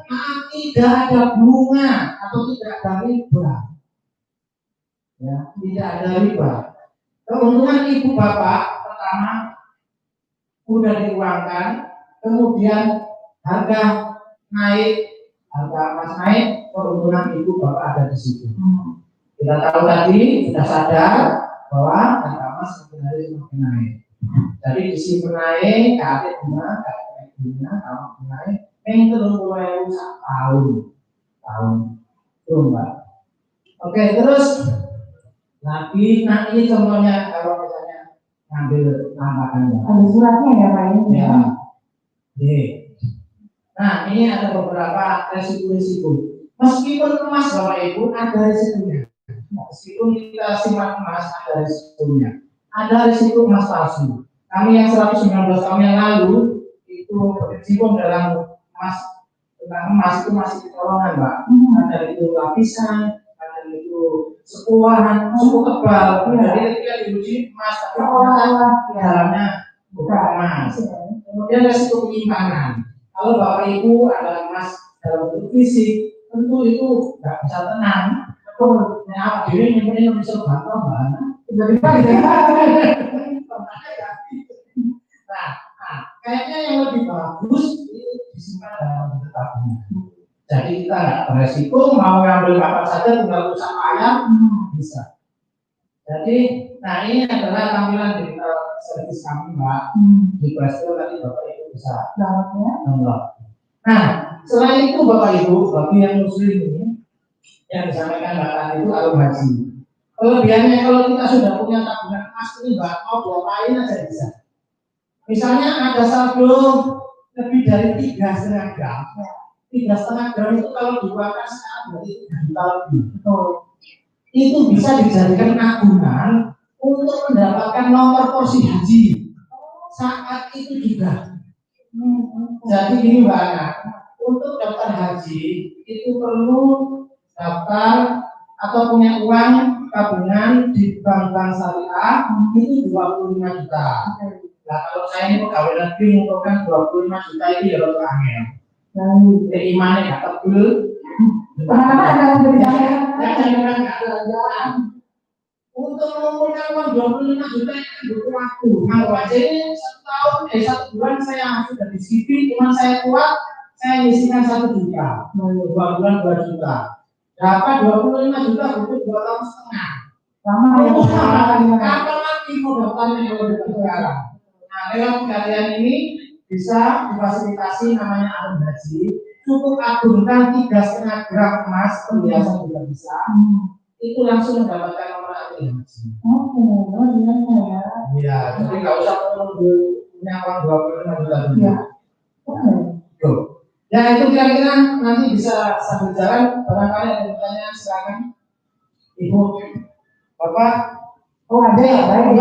tidak ada bunga atau tidak ada riba. Ya, tidak ada riba. Keuntungan ibu bapak pertama sudah diuangkan, kemudian harga naik, harga emas naik, keuntungan ibu bapak ada di situ. Kita tahu tadi sudah sadar bahwa harga emas semakin hari semakin naik. Jadi di sini naik, kaget bunga, kalau naik, yang terus tahun, itu mbak. Oke, terus lagi, nah ini contohnya kalau misalnya ngambil tambahannya. Ada suratnya ya Pak ini? Ya. Nah ini ada beberapa resiko-resiko. Meskipun emas Bapak Ibu ada resikonya. Meskipun kita simpan emas ada resikonya. Ada resiko emas palsu. Kami yang 119 tahun yang lalu itu berkecimpung dalam emas, tentang emas itu masih kecolongan Mbak. Ada itu lapisan, ada itu sepuahan, cukup tebal. Jadi ketika diuji emas tapi ternyata dalamnya bukan emas. Kemudian resiko penyimpanan. Kalau Bapak Ibu ada emas dalam bentuk fisik, tentu itu nggak bisa tenang. Kalau diri nyimpenin bisa bantah mana? Tiba-tiba Nah, kayaknya yang lebih bagus itu disimpan dalam bentuk tabungan. Jadi kita nggak beresiko mau ngambil kapan saja tinggal rusak ayam bisa. Jadi, nah ini adalah tampilan digital service kami Mbak. Di Playstore tadi Bapak Ibu bisa download. Nah, selain itu Bapak Ibu, bagi yang muslim ini yang disampaikan Mbak tadi itu alur haji. Kelebihannya kalau kita sudah punya tabungan emas ini Mbak, mau diapain aja bisa. Misalnya ada saldo lebih dari 3,5 gram. 3,5 gram itu kalau dikeluarkan sekarang berarti 3 juta lebih. Itu bisa dijadikan tabungan untuk mendapatkan nomor porsi haji saat itu juga. Jadi gini Mbak Ana, untuk daftar haji itu perlu daftar atau punya uang tabungan di bank-bank syariah itu 25 juta. Nah kalau saya ini pegawai negeri mengumpulkan 25 juta itu ya lo angin. Imannya gak tebel. Untuk mengumpulkan uang 25 juta itu butuh waktu. Kalau aja ini 1 bulan saya sudah di CV, cuma saya kuat, saya ngisikan 1 juta, 2 bulan 2 juta. Dapat 25 juta butuh 2 tahun setengah. Kapan lagi mau daftarnya kalau sekarang? Nah, lewat kalian ini bisa difasilitasi namanya alur haji. Cukup agungkan 3,5 gram emas, biasa juga bisa. Itu langsung mendapatkan nomor alur haji. Iya, jadi nggak usah menunggu punya uang 25 juta dulu. Ya itu kira-kira nanti bisa sambil jalan. Barangkali ada pertanyaan silakan. Ibu, Bapak. Oh ada ya, baik.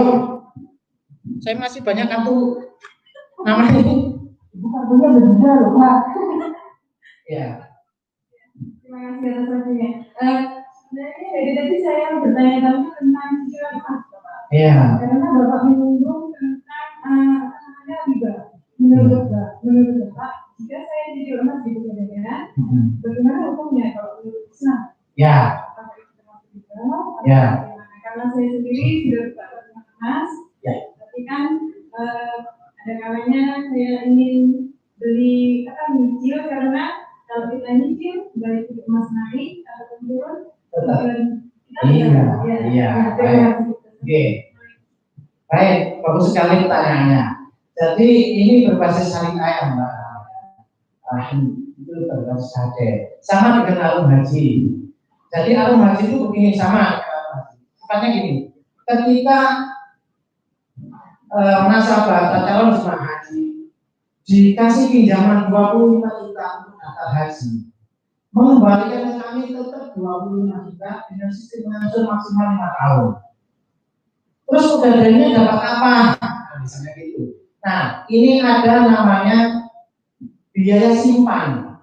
Saya masih banyak kartu namanya. Ibu kartunya berbeda loh Pak. Ya. Terima kasih atas waktunya. Sebenarnya dari tadi saya bertanya tentang cicilan emas, Bapak. Iya. Karena Bapak menyinggung tentang riba. Menurut Bapak, jika saya cicil emas di pegadaian, bagaimana hukumnya kalau menurut Islam? Ya. Apakah itu termasuk riba? Ya. Karena saya sendiri sudah berpakaian emas, tapi kan ada kalanya saya ingin beli nyicil karena kalau kita nyicil baik itu emas naik atau turun, iya. Oke. Baik, bagus sekali pertanyaannya. Jadi ini berbasis syariah ya Mbak. Itu berbasis syariah. Sama dengan alur haji. Jadi alur haji itu begini sama. Makanya gini, ketika nasabah atau calon jemaah haji dikasih pinjaman 25 juta untuk daftar haji, mengembalikan ke kami tetap 25 juta dengan sistem pengangsuran maksimal 5 tahun. Terus pegadaiannya dapat apa? Misalnya gitu. Nah, ini ada namanya biaya simpan.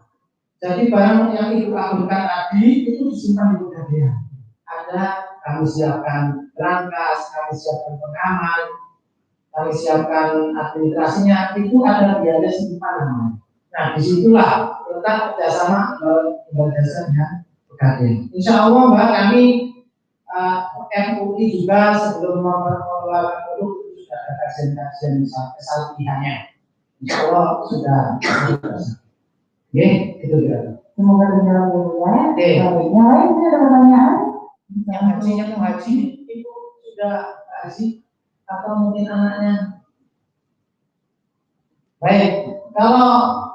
Jadi barang yang ibu agungkan tadi itu disimpan di pegadaian. Ada kami siapkan berangkas, kami siapkan pengaman, kami siapkan administrasinya, itu ada biaya simpan namanya. Nah, disitulah letak kerjasama lembaga desa dengan Pegadaian. Insya Allah Mbak, kami MUI juga sebelum mengeluarkan produk itu sudah ada kajian-kajian kesalahannya. Insya Allah sudah. Oke, itu dia. Semoga berjalan dulu ya. Oke. Yang lain ada pertanyaan? Yang haji itu sudah haji atau mungkin anaknya? Baik, kalau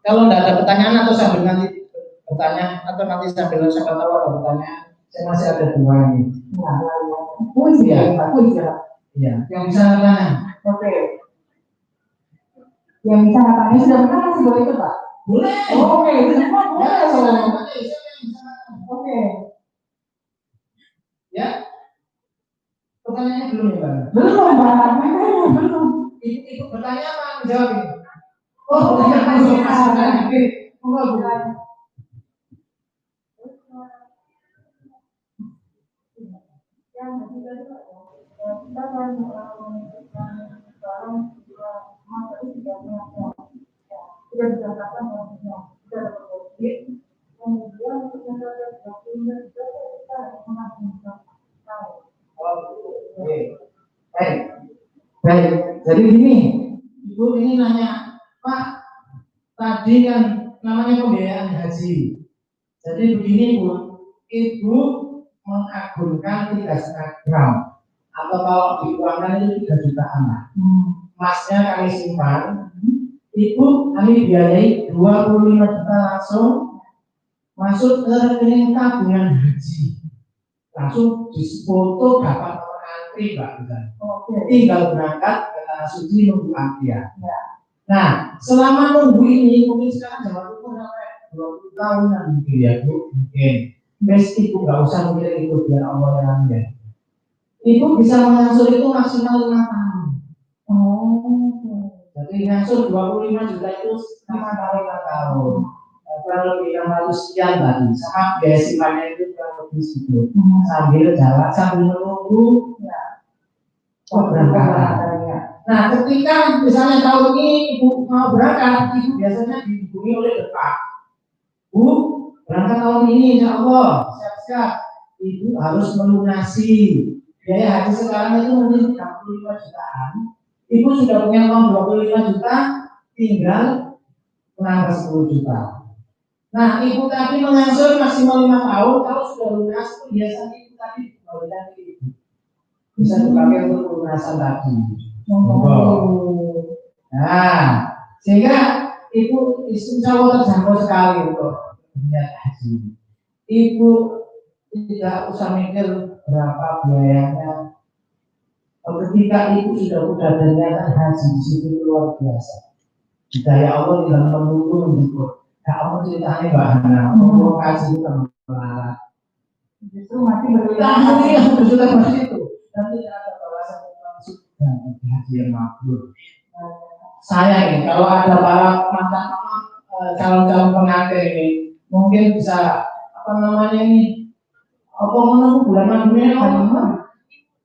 tidak ada pertanyaan atau sambil nanti bertanya atau nanti sambil siapa tahu ada pertanyaan, saya masih ada dua ini. Kuis ya. Iya, yang bisa bertanya. Oke. Yang bisa katanya sudah pernah masih boleh itu Pak? Boleh. Oke, itu semua boleh. Oke. Ya. Pertanyaannya belum ya, Bang? Belum Pak. Belum. Ikut bertanya apa? Jawab ini. Oh, pertanyaan. Bukan. Baik. Jadi gini, Ibu ini nanya, Pak, tadi kan namanya pembiayaan haji. Jadi begini Bu, Ibu mengagumkan 3,5 gram atau kalau dikuangkan itu 3 jutaan lah. Emasnya kami simpan, Ibu kami biayai 25 juta langsung masuk ke rekening tabungan haji. Langsung difoto dapat nomor antri Mbak. Tinggal berangkat ke tanah suci nunggu antrian. Nah, selama nunggu ini mungkin sekarang zaman itu sampai 20 tahunan mungkin ya Bu, mungkin. Bes Ibu nggak usah mikir itu biar Allah yang ambil. Ibu bisa mengangsur itu maksimal 5 tahun. Jadi ngangsur 25 juta itu 5 kali 5 tahun. Kurang lebih 600 sekian tadi. Sama biaya simpannya itu kurang lebih segitu. Sambil jalan, sambil menunggu. Berangkat. Nah, ketika misalnya tahun ini Ibu mau berangkat, Ibu biasanya dihubungi oleh Depak. Bu, berangkat tahun ini insya Allah siap-siap. Ibu harus melunasi biaya haji sekarang itu mungkin 35 jutaan. Ibu sudah punya uang 25 juta, tinggal menambah 10 juta. Nah, Ibu tadi mengangsur maksimal 5 tahun, kalau sudah lunas biasanya Ibu tadi dikembalikan ke Ibu. Bisa dipakai untuk pelunasan tadi. Nah, sehingga Ibu insya Allah terjangkau sekali untuk niat haji. Ibu tidak usah mikir berapa biayanya. Ketika Ibu sudah ada niatan haji di situ luar biasa. Hidayah Allah tidak menunggu. Kalau ceritanya Mbak Hana, mau haji itu malah Justru mati berjuta itu. Nanti ada bahasan langsung dan haji yang makbul. Saya ini kalau ada para mantan calon-calon pengantin ini mungkin bisa apa namanya ini apa menunggu bulan madunya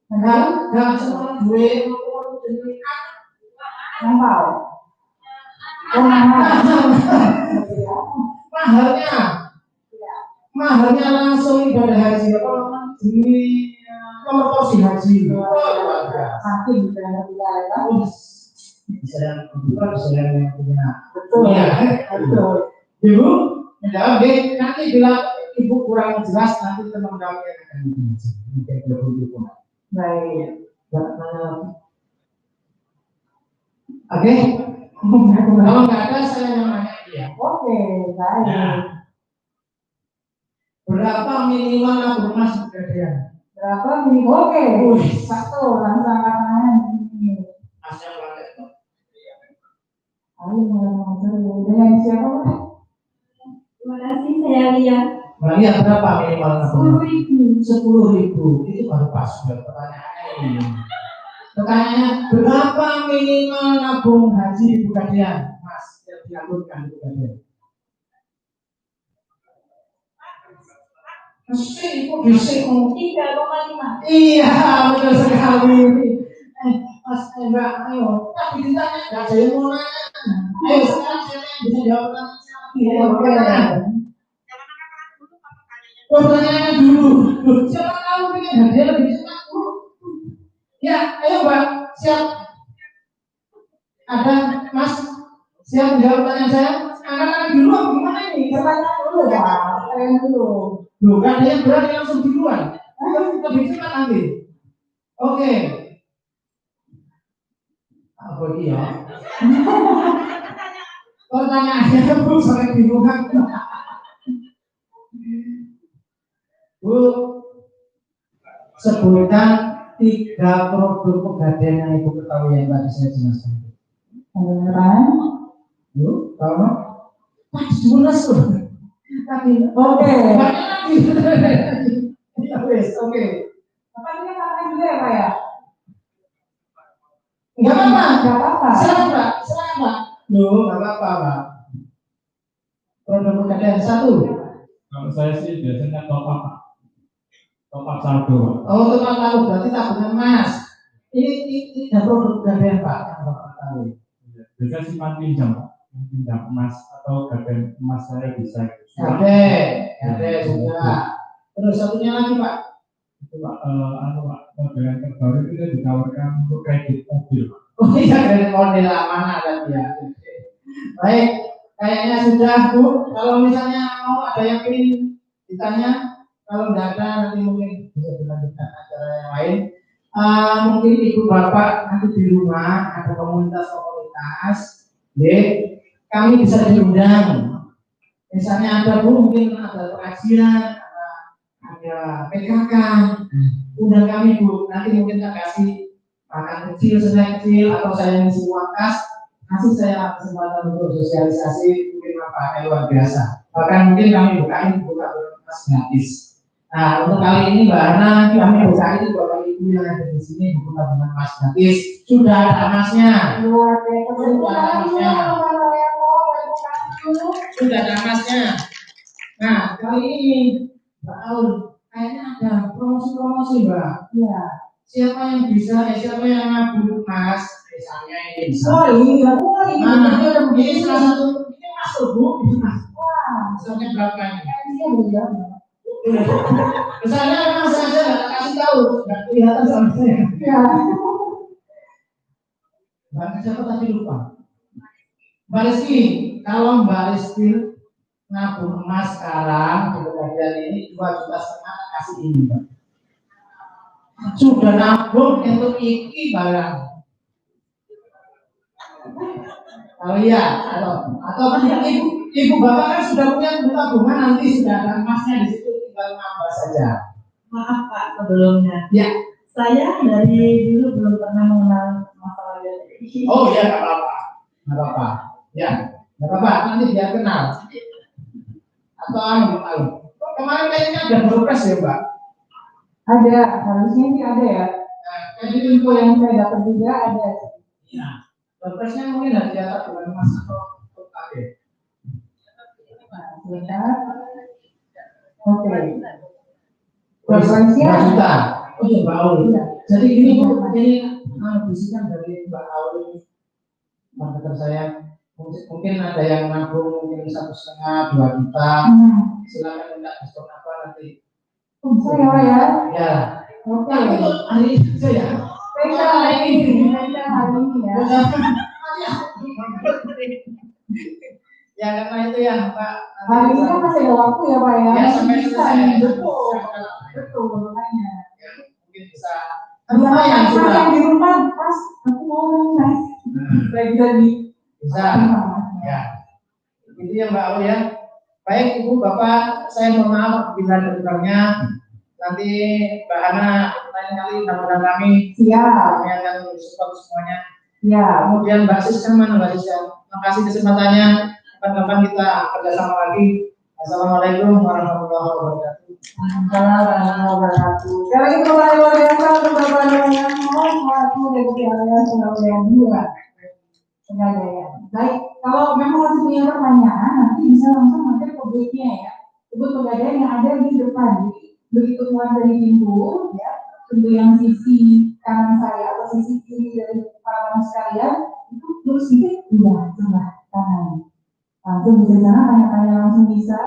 nggak semua duit mahalnya langsung ibadah haji apa namanya ini nomor porsi haji sakit bisa yang ketiga bisa yang kedua bisa yang punya betul ya betul Ibu menjawab nanti bila Ibu kurang jelas nanti teman kami akan dibantu. baik oke kalau nggak ada saya yang nanya dia. Oke baik Berapa minimal nabung emas Pegadaian? berapa minimal oke satu langsung kanan ini Asal belajar tuh. ayo mulai dengan siapa Terima kasih, saya Lia. Maria berapa minimal nabung? 10.000. 10.000 itu baru pas pertanyaannya ini. Pertanyaannya berapa minimal nabung haji di Pegadaian, Mas? Yang dilakukan di Pegadaian? Mesti itu bisa 3,5. Iya, betul sekali. Mas Mbak, ayo. Tapi ditanya nggak ada yang mau nanya. Ayo sekarang siapa yang bisa jawab pertanyaan? Iya, oke. Pertanyaannya dulu. Siapa tahu bikin hadiah lebih cepat dulu. Ya, ayo Mbak, siap. Ada Mas, siap menjawab pertanyaan saya? Angkat dulu, gimana ini? Pertanyaan dulu ya, pertanyaan dulu. Loh, kan ada yang berani langsung duluan. Lebih cepat nanti. Oke. Apa dia? Pertanyaannya Bu, sampai bingung. Bu, sebutkan 3 produk pegadaian yang Ibu ketahui yang tadi saya jelaskan. Beneran? Yuk, tahu nggak? Pas jelas tuh. Tapi Oke. banyak lagi. Ya wes, oke. Apa ini kata juga ya Pak ya? Enggak apa-apa. Nggak apa-apa. Silakan Pak, silakan Pak. Loh, enggak apa-apa Pak. Produk pegadaian 1. Kalau saya sih biasanya top up saldo. Oh, teman tahu berarti tabungan emas. Ini ada produk pegadaian Pak yang Bapak tahu. Biasanya simpan pinjam, Pak. Pinjam emas atau gadaian emas saya bisa. Ada sudah. Terus satunya lagi Pak. Itu Pak, Pak, model yang terbaru itu ditawarkan untuk kredit mobil, Pak. Oh iya, kredit model mana tadi ya. Baik, kayaknya sudah Bu. Kalau misalnya mau ada yang ingin ditanya, kalau tidak ada nanti mungkin bisa dilanjutkan acara yang lain. Mungkin ibu bapak nanti di rumah ada komunitas, kami bisa diundang. Misalnya ada Bu, mungkin ada pengajian, ada PKK, undang kami Bu. Nanti mungkin kita kasih makan kecil, snack kecil, atau saya ngisi uang kas, kasih saya kesempatan untuk sosialisasi mungkin manfaatnya luar biasa. Bahkan mungkin kami buka komunitas gratis. Nah, untuk kali ini Mbak Ana, kami buka ini Bapak Ibu yang ada di sini buku tabungan emas gratis. Sudah ada emasnya. Luar biasa. Sudah ada emasnya. Sudah ada emasnya. Nah, kali ini Mbak Aul, kayaknya ada promosi Mbak. Iya. Siapa yang bisa, siapa yang nabung emas, misalnya ini bisa. Oh iya, Nah, ini salah satu, ini masuk Bu, ini masuk. Wah, Misalnya berapa ini? kayaknya beliau. Misalnya memang saja nggak kasih tahu, nggak kelihatan sama saya. Iya. Mbak siapa tadi lupa? Mbak Rizky, kalau Mbak Rizky nabung emas sekarang di pegadaian ini 2,5 juta kasih ini Mbak. Sudah nabung untuk iki barang. Oh iya, atau ibu bapak kan sudah punya tabungan, nanti sudah ada emasnya di situ, tinggal nambah saja. Maaf Pak, sebelumnya. Ya. Saya dari dulu belum pernah mengenal masalah ini. Oh iya, nggak apa-apa, nggak apa-apa. Ya, nggak apa-apa. Nanti biar kenal. Atau belum tahu. Kemarin kayaknya ada progres ya, Mbak. Ada, harusnya sih ada ya. Nah, Jadi info yang saya dapat juga ada. ya, progresnya mungkin harus diatur dengan Mas atau KD. Sebentar. Oke. Progresnya juta. Oh iya, Mbak Aul. Iya. Jadi gini Bu, ini bisikan dari Mbak Aul ini, marketer saya. Mungkin ada yang nabung mungkin 1,5, 2 juta. Silakan minta diskon apa nanti. Saya ya. Ya. Oke. Tapi untuk hari ini saja. Spesial hari ini ya. Ya karena itu ya Pak. Hari ini kan masih ada waktu ya Pak ya. Ya sampai Bisa selesai. nih, betul. Betul makanya. Ya, mungkin bisa. Bisa yang yang sudah. di rumah pas aku mau mas. Lagi Bisa. Ya. Itu ya Mbak Aul ya. Baik Ibu Bapak, saya mohon maaf bila ada kurangnya. Nanti Mbak Hana lain kali tamuan kami. siap. Kami akan support semuanya. Ya. Kemudian Mbak Siska mana Mbak Siska? Terima kasih kesempatannya. Kapan-kapan kita kerjasama lagi. Assalamualaikum warahmatullahi wabarakatuh. Assalamualaikum warahmatullahi wabarakatuh. Sekali lagi luar biasa untuk Bapak yang mohon waktu dari Piala Surabaya 2. Pegadaian. Baik, kalau memang masih punya pertanyaan, nanti bisa langsung masuk ke booth-nya ya. Booth Pegadaian yang ada di depan. Jadi, begitu keluar dari pintu, ya, pintu yang sisi kanan saya atau sisi kiri dari para tamu sekalian, itu terus sedikit udah langsung bisa sana tanya-tanya langsung bisa.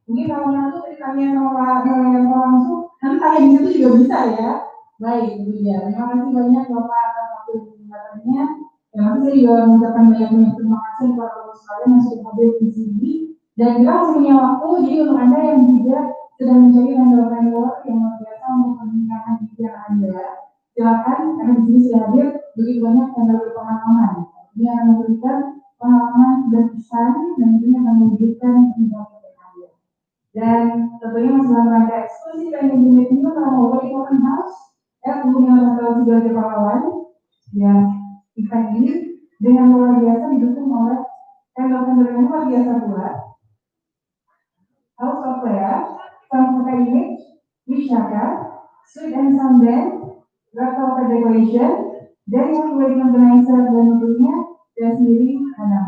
Mungkin kalau nanti tanya sama yang langsung, nanti tanya di situ juga bisa ya. Baik, itu dia. Terima kasih banyak Bapak atas waktu penjelasannya. Yang nanti saya juga mengucapkan banyak terima kasih kepada Bapak sekalian yang sudah hadir di sini. Dan kita masih punya waktu, jadi untuk Anda yang juga sedang mencari vendor-vendor yang luar biasa untuk pernikahan pikiran Anda, silakan, karena di sini sudah hadir begitu banyak vendor berpengalaman. Ini akan memberikan pengalaman berkesan dan ini akan mewujudkan pernikahan Anda. Dan tentunya masih dalam rangka eksklusif dan intimate ini kalau mau open house, hubungan antara tiga pahlawan, ya event ini dengan luar biasa didukung oleh vendor-vendor yang luar biasa pula. House of Prayer, Samsaka Image, Wishaka, Sweet and Sound Band, Rata Decoration, dan yang wedding organizer dan tentunya dan sendiri Hana.